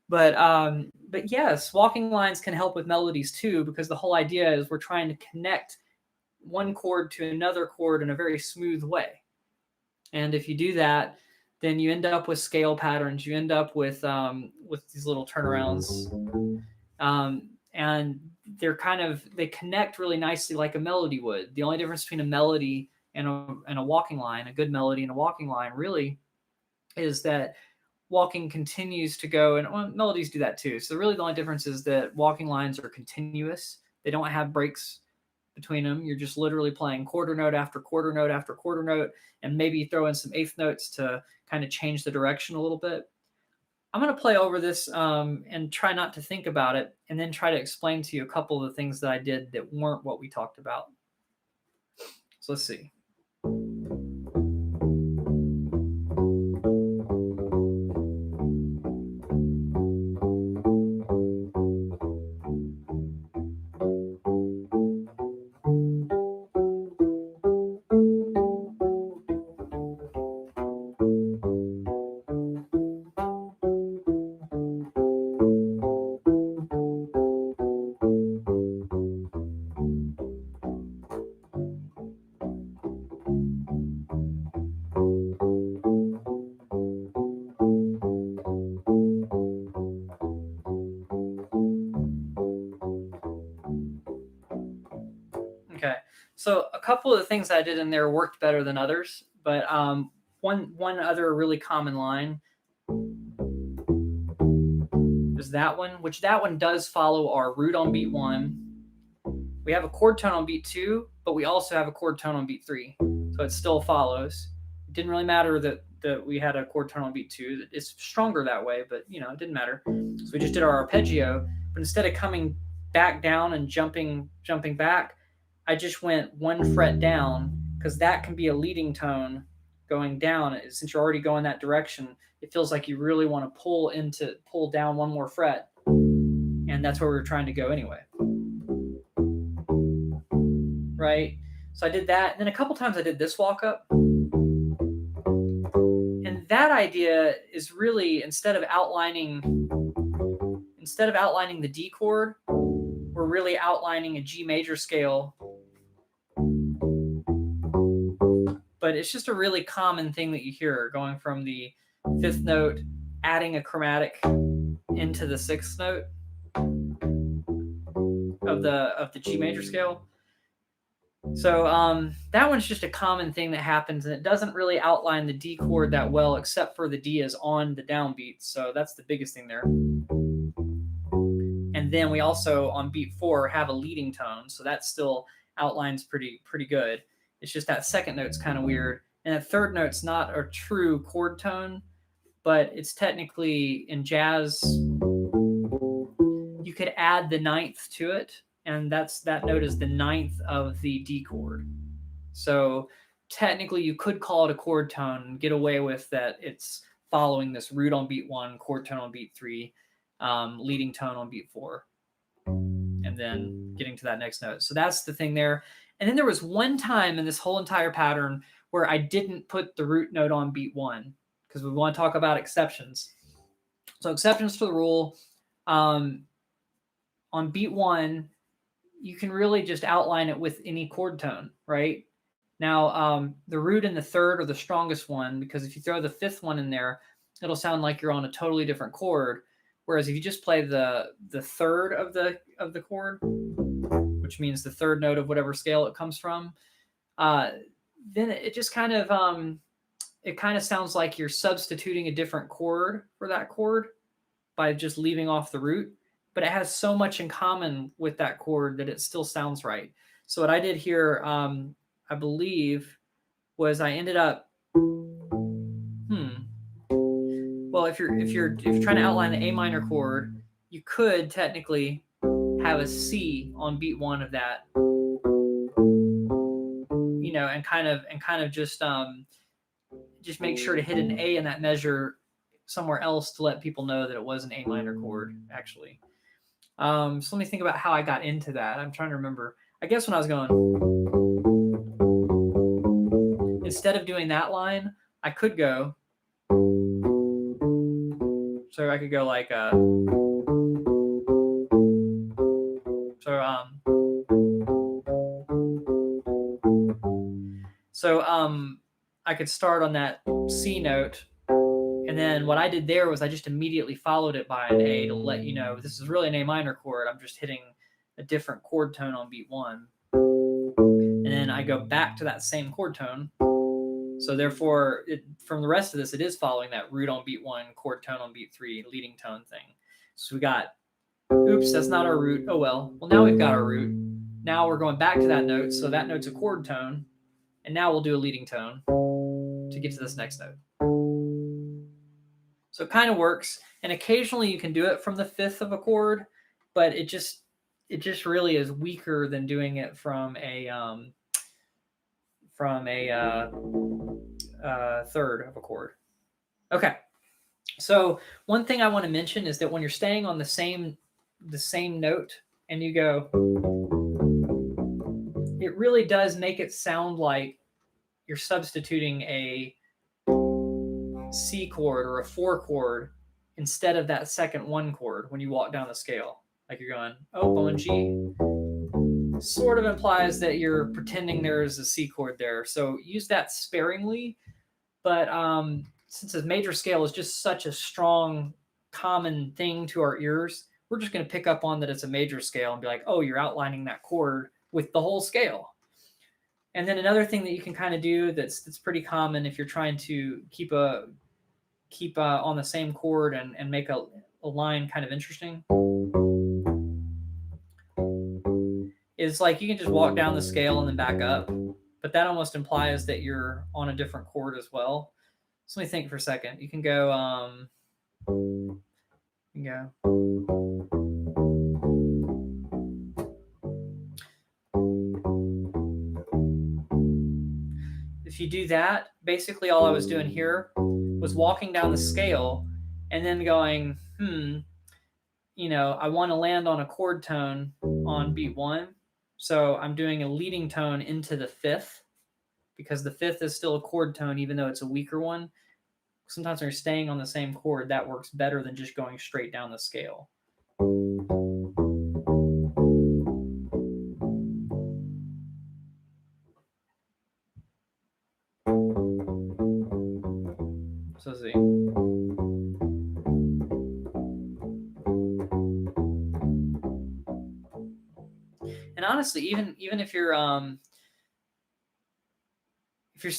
But yes, walking lines can help with melodies too, because the whole idea is we're trying to connect one chord to another chord in a very smooth way. And if you do that, then you end up with scale patterns. You end up with these little turnarounds, and they connect really nicely like a melody would. The only difference between a melody and a walking line, a good melody and a walking line, really, is that walking continues to go, and melodies do that too. So really, the only difference is that walking lines are continuous. They don't have breaks between them. You're just literally playing quarter note after quarter note after quarter note, and maybe throw in some eighth notes to kind of change the direction a little bit. I'm going to play over this and try not to think about it, and then try to explain to you a couple of the things that I did that weren't what we talked about. So let's see. Okay, so a couple of the things I did in there worked better than others, but one other really common line is that one, which that one does follow our root on beat 1. We have a chord tone on beat 2, but we also have a chord tone on beat 3, so it still follows. It didn't really matter that we had a chord tone on beat 2. It's stronger that way, but it didn't matter. So we just did our arpeggio, but instead of coming back down and jumping back, I just went 1 fret down, because that can be a leading tone going down. Since you're already going that direction, it feels like you really want to pull down 1 more fret, and that's where we're trying to go anyway. Right? So I did that, and then a couple times I did this walk up. And that idea is really, instead of outlining the D chord, we're really outlining a G major scale. But it's just a really common thing that you hear, going from the 5th note, adding a chromatic into the 6th note of the G major scale. So that one's just a common thing that happens, and it doesn't really outline the D chord that well, except for the D is on the downbeat. So that's the biggest thing there. And then we also, on beat 4, have a leading tone, so that still outlines pretty good. It's just that second note's kind of weird, and that third note's not a true chord tone, but it's technically, in jazz, you could add the 9th to it, and that note is the 9th of the D chord. So technically, you could call it a chord tone and get away with that. It's following this root on beat 1, chord tone on beat 3, leading tone on beat 4, and then getting to that next note. So that's the thing there. And then there was one time in this whole entire pattern where I didn't put the root note on beat 1 because we want to talk about exceptions. So exceptions to the rule, on beat 1, you can really just outline it with any chord tone, right? Now, the root and the third are the strongest one because if you throw the fifth one in there, it'll sound like you're on a totally different chord. Whereas if you just play the third of the chord, which means the third note of whatever scale it comes from, then it just kind of sounds like you're substituting a different chord for that chord by just leaving off the root. But it has so much in common with that chord that it still sounds right. So what I did here, I believe, was I ended up, well, if you're trying to outline an A minor chord, you could technically have a C on beat 1 of that, and kind of just make sure to hit an A in that measure somewhere else to let people know that it was an A minor chord, actually. So let me think about how I got into that. I'm trying to remember. I guess when I was going, instead of doing that line, I could go. So I could go like I could start on that C note, and then what I did there was I just immediately followed it by an A to let you know this is really an A minor chord. I'm just hitting a different chord tone on beat 1. And then I go back to that same chord tone. So therefore, from the rest of this, it is following that root on beat 1, chord tone on beat 3, leading tone thing. So we got, oops, that's not our root. Oh well. Well, now we've got our root. Now we're going back to that note. So that note's a chord tone. And now we'll do a leading tone to get to this next note. So it kind of works. And occasionally you can do it from the fifth of a chord, but it just really is weaker than doing it from a third of a chord. Okay. So one thing I want to mention is that when you're staying on the same note and you go, it really does make it sound like you're substituting a C chord or a 4 chord instead of that second 1 chord when you walk down the scale. Like you're going, oh, bow and G. Sort of implies that you're pretending there is a C chord there. So use that sparingly. But since a major scale is just such a strong, common thing to our ears, we're just going to pick up on that it's a major scale and be like, oh, you're outlining that chord with the whole scale. And then another thing that you can kind of do that's pretty common if you're trying to keep on the same chord and make a line kind of interesting is like you can just walk down the scale and then back up, but that almost implies that you're on a different chord as well. So let me think for a second. You can go, if you do that, basically all I was doing here was walking down the scale and then going, I want to land on a chord tone on beat 1. So I'm doing a leading tone into the fifth because the fifth is still a chord tone, even though it's a weaker one. Sometimes when you're staying on the same chord, that works better than just going straight down the scale. So let's see. And honestly, even if you're if you're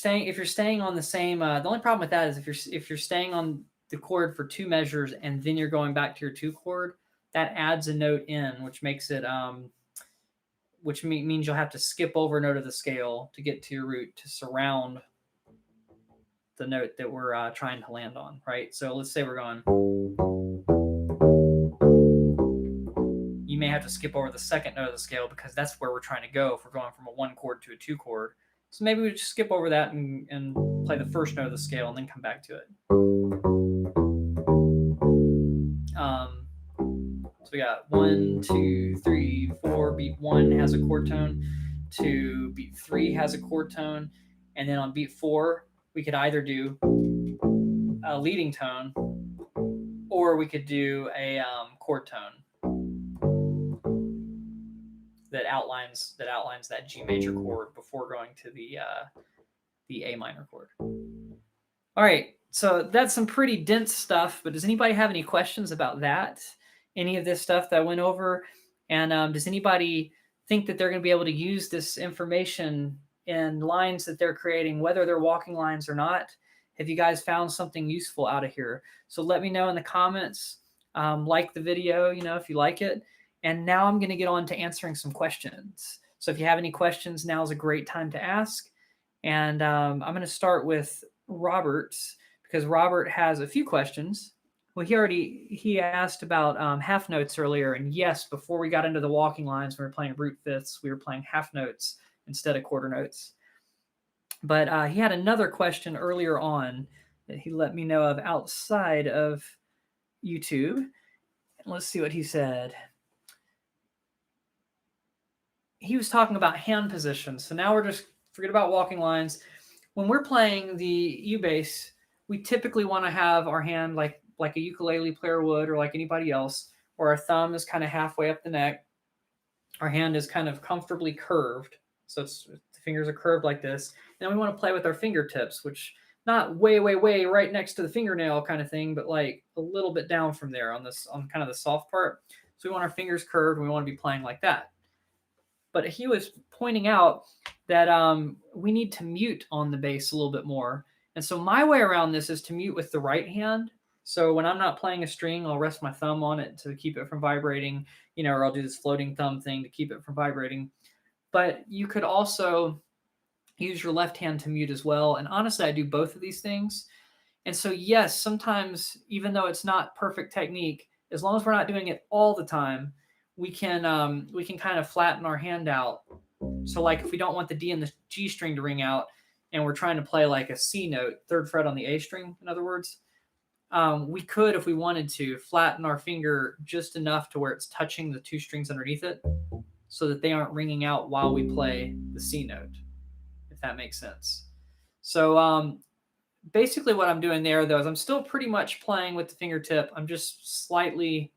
staying on the same, the only problem with that is if you're staying on the chord for 2 measures and then you're going back to your 2 chord, that adds a note in, which makes it which means you'll have to skip over a note of the scale to get to your root to surround the note that we're trying to land on, right? So let's say we're going, you may have to skip over the second note of the scale because that's where we're trying to go if we're going from a 1 chord to a 2 chord. So maybe we just skip over that and play the first note of the scale and then come back to it. So we got 1, 2, 3, 4. Beat 1 has a chord tone. to beat 3 has a chord tone, and then on beat 4 we could either do a leading tone, or we could do a chord tone that outlines that G major chord before going to the A minor chord. All right, so that's some pretty dense stuff, but does anybody have any questions about that? Any of this stuff that I went over? And does anybody think that they're going to be able to use this information in lines that they're creating, whether they're walking lines or not? Have you guys found something useful out of here? So let me know in the comments. Like the video, if you like it. And now I'm going to get on to answering some questions. So if you have any questions, now is a great time to ask. And I'm going to start with Robert, because Robert has a few questions. Well, he asked about half notes earlier, and yes, before we got into the walking lines, we were playing root fifths. We were playing half notes instead of quarter notes. But he had another question earlier on that he let me know of outside of YouTube. And let's see what he said. He was talking about hand position. So now we're just forget about walking lines. When we're playing the U-bass, we typically want to have our hand like a ukulele player would, or like anybody else, where our thumb is kind of halfway up the neck. Our hand is kind of comfortably curved. So the fingers are curved like this. And then we want to play with our fingertips, which not way, way, way right next to the fingernail kind of thing, but like a little bit down from there on kind of the soft part. So we want our fingers curved, and we want to be playing like that. But he was pointing out that we need to mute on the bass a little bit more. And so my way around this is to mute with the right hand. So when I'm not playing a string, I'll rest my thumb on it to keep it from vibrating, or I'll do this floating thumb thing to keep it from vibrating. But you could also use your left hand to mute as well. And honestly, I do both of these things. And so, yes, sometimes, even though it's not perfect technique, as long as we're not doing it all the time, we can kind of flatten our hand out. So like if we don't want the D and the G string to ring out, and we're trying to play like a C note, third fret on the A string, in other words, we could, if we wanted to, flatten our finger just enough to where it's touching the two strings underneath it, so that they aren't ringing out while we play the C note, if that makes sense. So basically what I'm doing there, though, is I'm still pretty much playing with the fingertip. I'm just slightly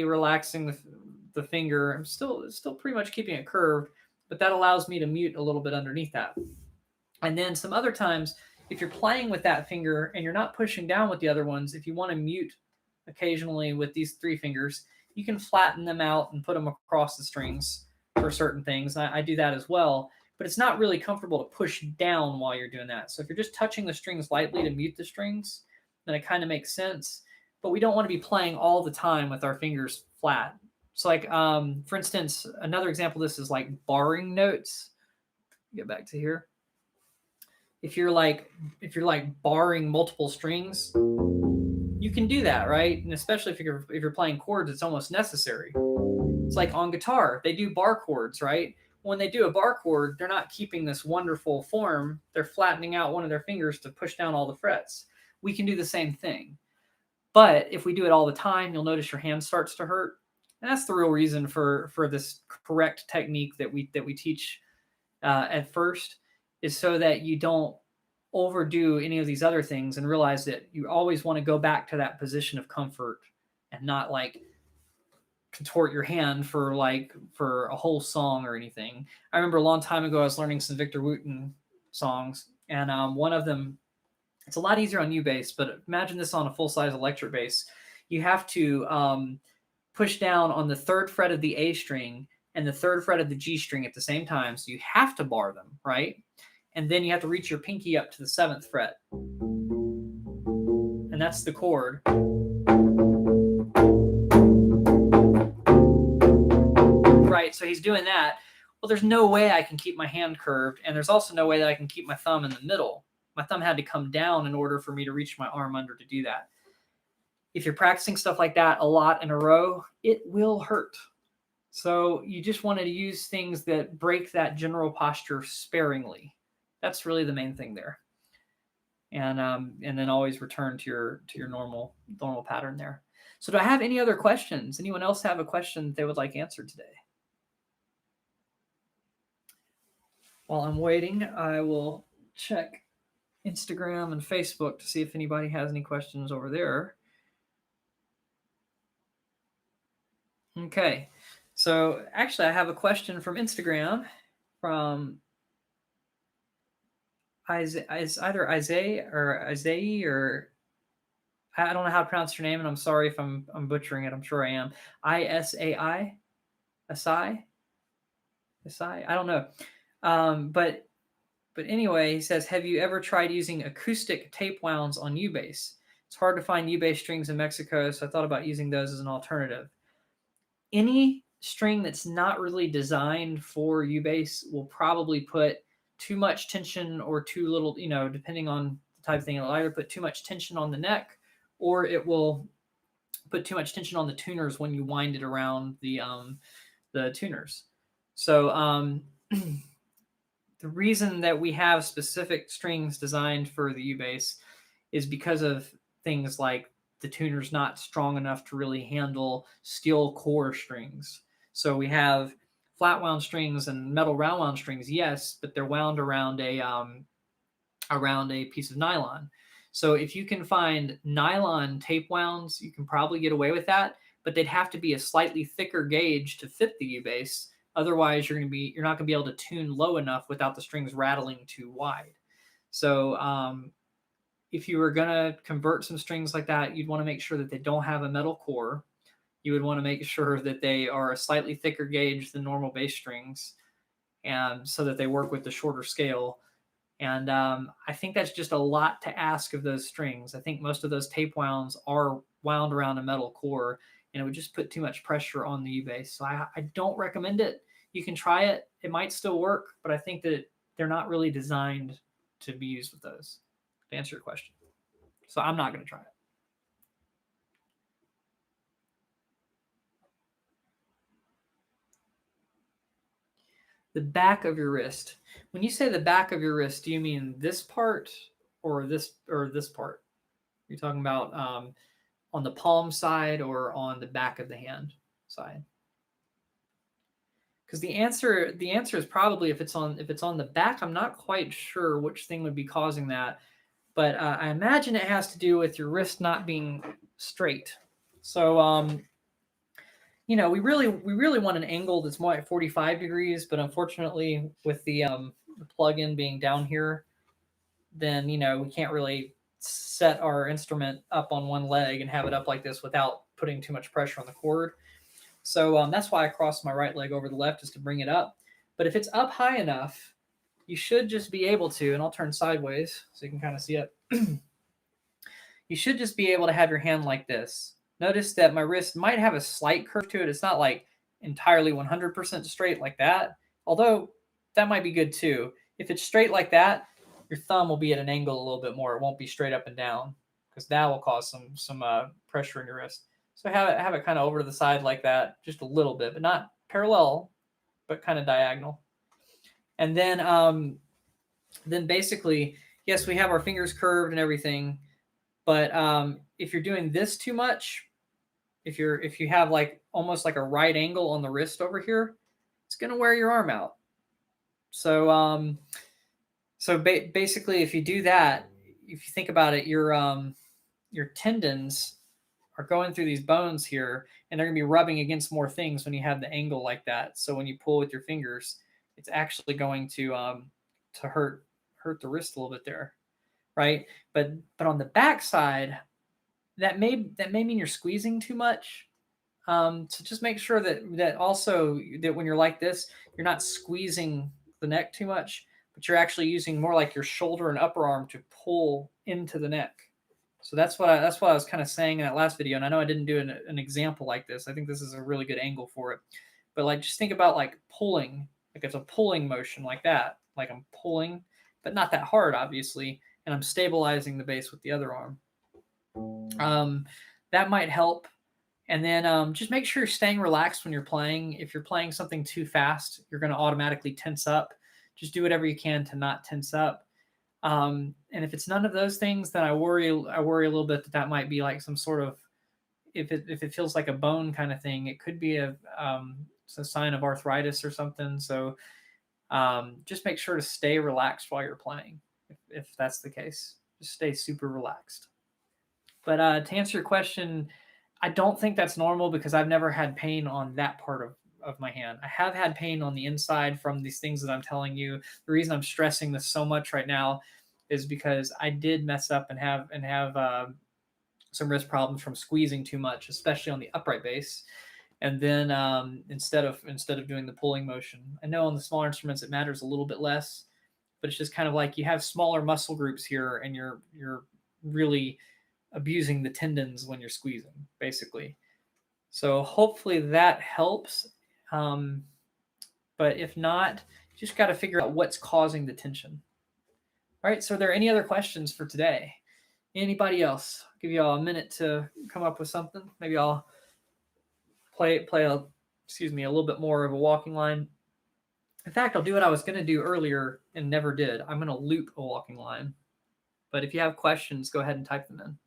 relaxing the finger. I'm still pretty much keeping it curved, but that allows me to mute a little bit underneath that. And then some other times, if you're playing with that finger and you're not pushing down with the other ones, if you want to mute occasionally with these three fingers, you can flatten them out and put them across the strings for certain things. And I do that as well, but it's not really comfortable to push down while you're doing that. So if you're just touching the strings lightly to mute the strings, then it kind of makes sense. But we don't want to be playing all the time with our fingers flat. So like, for instance, another example of this is like barring notes. Get back to here. If you're like barring multiple strings, you can do that, right? And especially if you're playing chords, it's almost necessary. It's like on guitar, they do bar chords, right? When they do a bar chord, they're not keeping this wonderful form. They're flattening out one of their fingers to push down all the frets. We can do the same thing. But if we do it all the time, you'll notice your hand starts to hurt. And that's the real reason for this correct technique that we teach at first, is so that you don't overdo any of these other things and realize that you always want to go back to that position of comfort and not like contort your hand for a whole song or anything. I remember a long time ago, I was learning some Victor Wooten songs, and one of them, it's a lot easier on U-bass, but imagine this on a full-size electric bass. You have to push down on the third fret of the A string and the third fret of the G string at the same time. So you have to bar them, right? And then you have to reach your pinky up to the 7th fret. And that's the chord. Right, so he's doing that. Well, there's no way I can keep my hand curved, and there's also no way that I can keep my thumb in the middle. My thumb had to come down in order for me to reach my arm under to do that. If you're practicing stuff like that a lot in a row, it will hurt. So you just wanted to use things that break that general posture sparingly. That's really the main thing there. And then always return to your normal pattern there. So do I have any other questions? Anyone else have a question that they would like answered today? While I'm waiting, I will check Instagram and Facebook to see if anybody has any questions over there. Okay, so actually, I have a question from Instagram from is either Isaiah or I don't know how to pronounce your name, and I'm sorry if I'm butchering it. I'm sure I am. Isai, Asai, Asai. I don't know. But anyway, he says, have you ever tried using acoustic tape wounds on U-bass? It's hard to find U-bass strings in Mexico, so I thought about using those as an alternative. Any string that's not really designed for U-bass will probably put too much tension or too little, depending on the type of thing. It'll either put too much tension on the neck or it will put too much tension on the tuners when you wind it around the tuners. So the reason that we have specific strings designed for the U-bass is because of things like the tuner's not strong enough to really handle steel core strings. So we have flat wound strings and metal round wound strings, yes, but they're wound around a piece of nylon. So if you can find nylon tape wounds, you can probably get away with that, but they'd have to be a slightly thicker gauge to fit the U-bass. Otherwise, you're not going to be able to tune low enough without the strings rattling too wide. So if you were going to convert some strings like that, you'd want to make sure that they don't have a metal core. You would want to make sure that they are a slightly thicker gauge than normal bass strings, and so that they work with the shorter scale. And I think that's just a lot to ask of those strings. I think most of those tape wounds are wound around a metal core, and it would just put too much pressure on the U-bass. So I don't recommend it. You can try it. It might still work, but I think that they're not really designed to be used with those, to answer your question. So I'm not going to try it. The back of your wrist. When you say the back of your wrist, do you mean this part or this part? You're talking about on the palm side or on the back of the hand side? Because the answer is probably if it's on the back. I'm not quite sure which thing would be causing that, but I imagine it has to do with your wrist not being straight. So we really want an angle that's more like 45 degrees, but unfortunately with the plug-in being down here, then we can't really set our instrument up on one leg and have it up like this without putting too much pressure on the cord. So that's why I crossed my right leg over the left, is to bring it up. But if it's up high enough, you should just be able to, and I'll turn sideways so you can kind of see it. You should just be able to have your hand like this. Notice that my wrist might have a slight curve to it. It's not like entirely 100% straight like that, although that might be good too. If it's straight like that, your thumb will be at an angle a little bit more. It won't be straight up and down, because that will cause some pressure in your wrist. So have it kind of over to the side like that, just a little bit, but not parallel, but kind of diagonal. And then basically, yes, we have our fingers curved and everything, but if you're doing this too much, if you have like almost like a right angle on the wrist over here, it's going to wear your arm out. So basically, if you do that, if you think about it, your tendons are going through these bones here, and they're going to be rubbing against more things when you have the angle like that. So when you pull with your fingers, it's actually going to hurt the wrist a little bit there, right? But on the back side, that may mean you're squeezing too much. So just make sure that also that when you're like this, you're not squeezing the neck too much, but you're actually using more like your shoulder and upper arm to pull into the neck. So that's what I was kind of saying in that last video. And I know I didn't do an example like this. I think this is a really good angle for it. But like, just think about like pulling, like it's a pulling motion like that. Like I'm pulling, but not that hard, obviously. And I'm stabilizing the bass with the other arm. That might help. And then just make sure you're staying relaxed when you're playing. If you're playing something too fast, you're going to automatically tense up. Just do whatever you can to not tense up. And if it's none of those things, then I worry a little bit that might be like some sort of, if it feels like a bone kind of thing, it could be a sign of arthritis or something. So just make sure to stay relaxed while you're playing. If that's the case, just stay super relaxed. But to answer your question, I don't think that's normal because I've never had pain on that part of my hand. I have had pain on the inside from these things that I'm telling you. The reason I'm stressing this so much right now is because I did mess up and have some wrist problems from squeezing too much, especially on the upright bass. And then instead of doing the pulling motion, I know on the smaller instruments it matters a little bit less, but it's just kind of like you have smaller muscle groups here, and you're really abusing the tendons when you're squeezing, basically. So hopefully that helps. But if not, you just got to figure out what's causing the tension. All right. So are there any other questions for today? Anybody else? I'll give you all a minute to come up with something. Maybe I'll play a little bit more of a walking line. In fact, I'll do what I was going to do earlier and never did. I'm going to loop a walking line. But if you have questions, go ahead and type them in.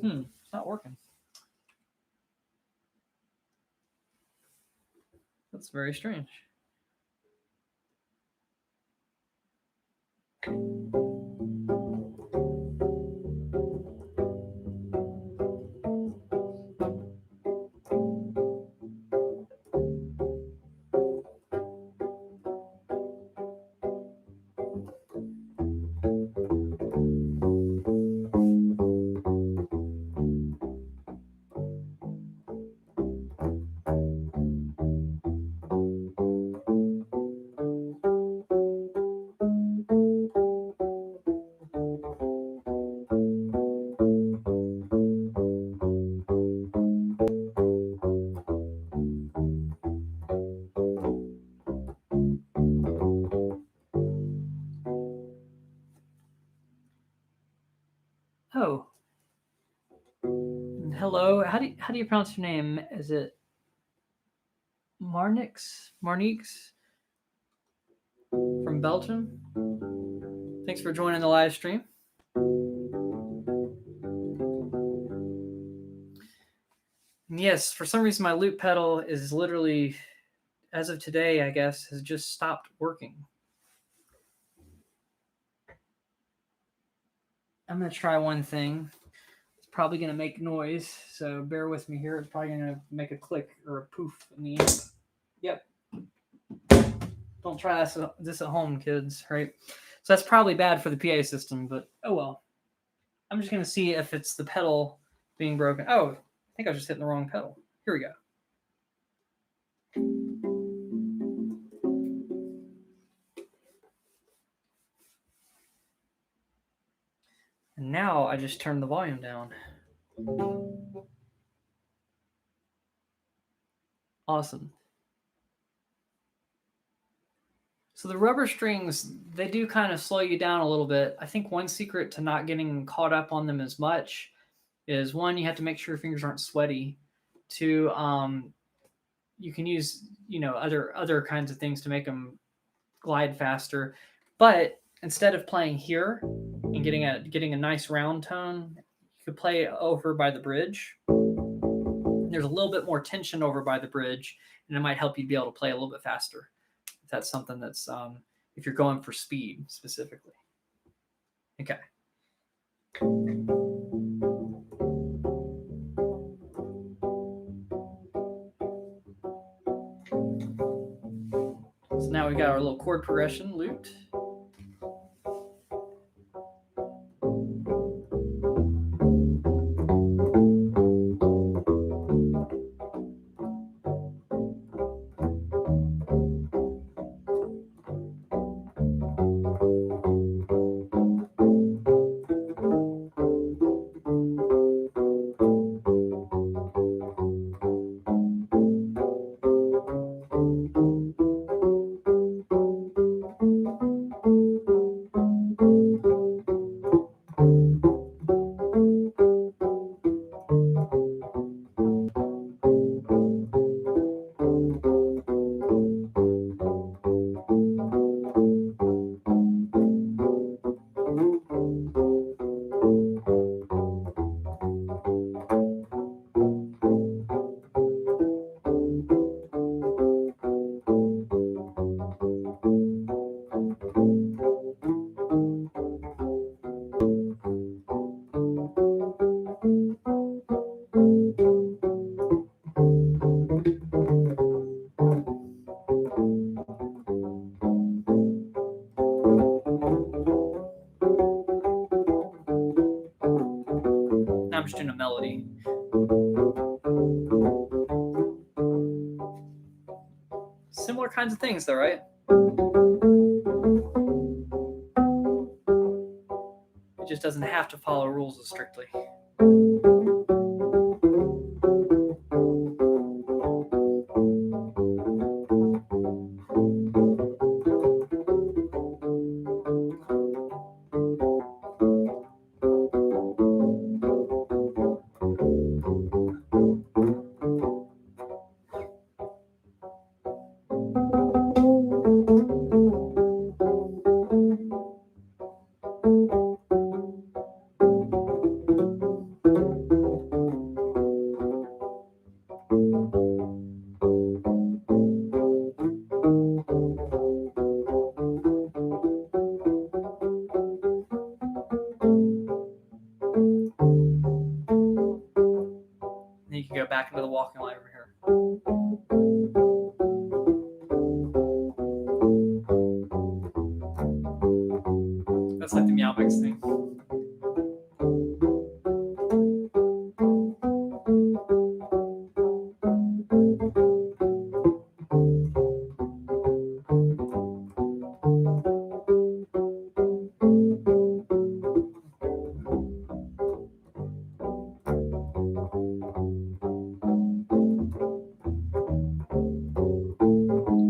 It's not working. That's very strange. Oh. Hello. How do you pronounce your name? Is it Marnix? Marnix from Belgium? Thanks for joining the live stream. And yes, for some reason my loop pedal is literally, as of today, I guess, has just stopped working. I'm going to try one thing. It's probably going to make noise, so bear with me here. It's probably going to make a click or a poof in the end. Yep. Don't try this at home, kids, right? So that's probably bad for the PA system, but oh well. I'm just going to see if it's the pedal being broken. Oh, I think I was just hitting the wrong pedal. Here we go. And now I just turned the volume down. Awesome. So the rubber strings, they do kind of slow you down a little bit. I think one secret to not getting caught up on them as much is, one, you have to make sure your fingers aren't sweaty. Two, you can use, other kinds of things to make them glide faster. But instead of playing here and getting a nice round tone, you could play over by the bridge. There's a little bit more tension over by the bridge, and it might help you be able to play a little bit faster. If that's something that's, if you're going for speed specifically. Okay. So now we've got our little chord progression looped. I'm just doing a melody. Similar kinds of things though, right? It just doesn't have to follow rules as strictly. Then you can go back into the walking line over here. That's like the meow mix thing.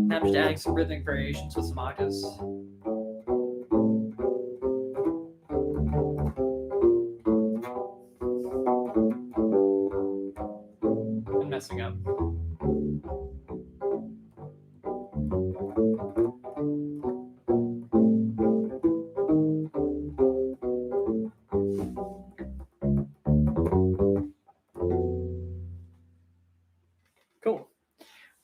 Now I'm just adding some rhythmic variations with some octaves. I'm messing up. Cool.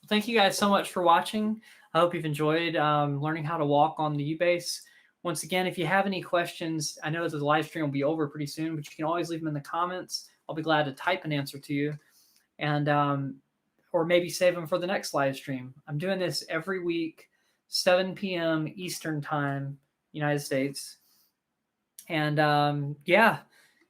Thank you guys so much for watching. I hope you've enjoyed learning how to walk on the U-bass. Once again, if you have any questions, I know that the live stream will be over pretty soon, but you can always leave them in the comments. I'll be glad to type an answer to you, and or maybe save them for the next live stream. I'm doing this every week, 7 p.m. Eastern Time, United States. And yeah,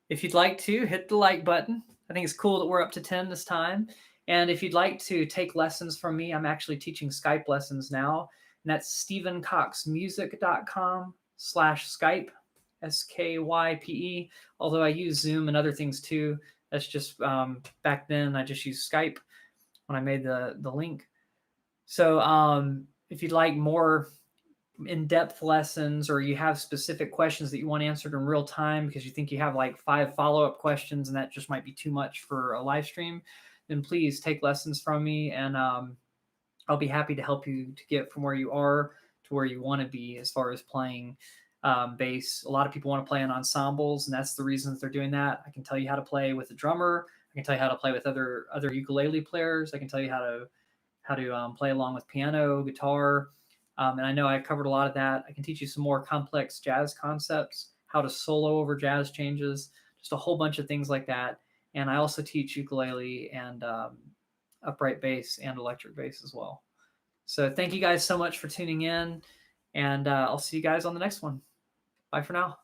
if you'd like to, hit the like button. I think it's cool that we're up to 10 this time. And if you'd like to take lessons from me, I'm actually teaching Skype lessons now. And that's stephencoxmusic.com/Skype, SKYPE. Although I use Zoom and other things too. That's just back then I just used Skype when I made the link. So if you'd like more in-depth lessons, or you have specific questions that you want answered in real time because you think you have like 5 follow-up questions and that just might be too much for a live stream, then please take lessons from me, and I'll be happy to help you to get from where you are to where you want to be as far as playing bass. A lot of people want to play in ensembles, and that's the reason that they're doing that. I can tell you how to play with a drummer. I can tell you how to play with other ukulele players. I can tell you how to play along with piano, guitar. And I know I covered a lot of that. I can teach you some more complex jazz concepts, how to solo over jazz changes, just a whole bunch of things like that. And I also teach ukulele and upright bass and electric bass as well. So thank you guys so much for tuning in, and I'll see you guys on the next one. Bye for now.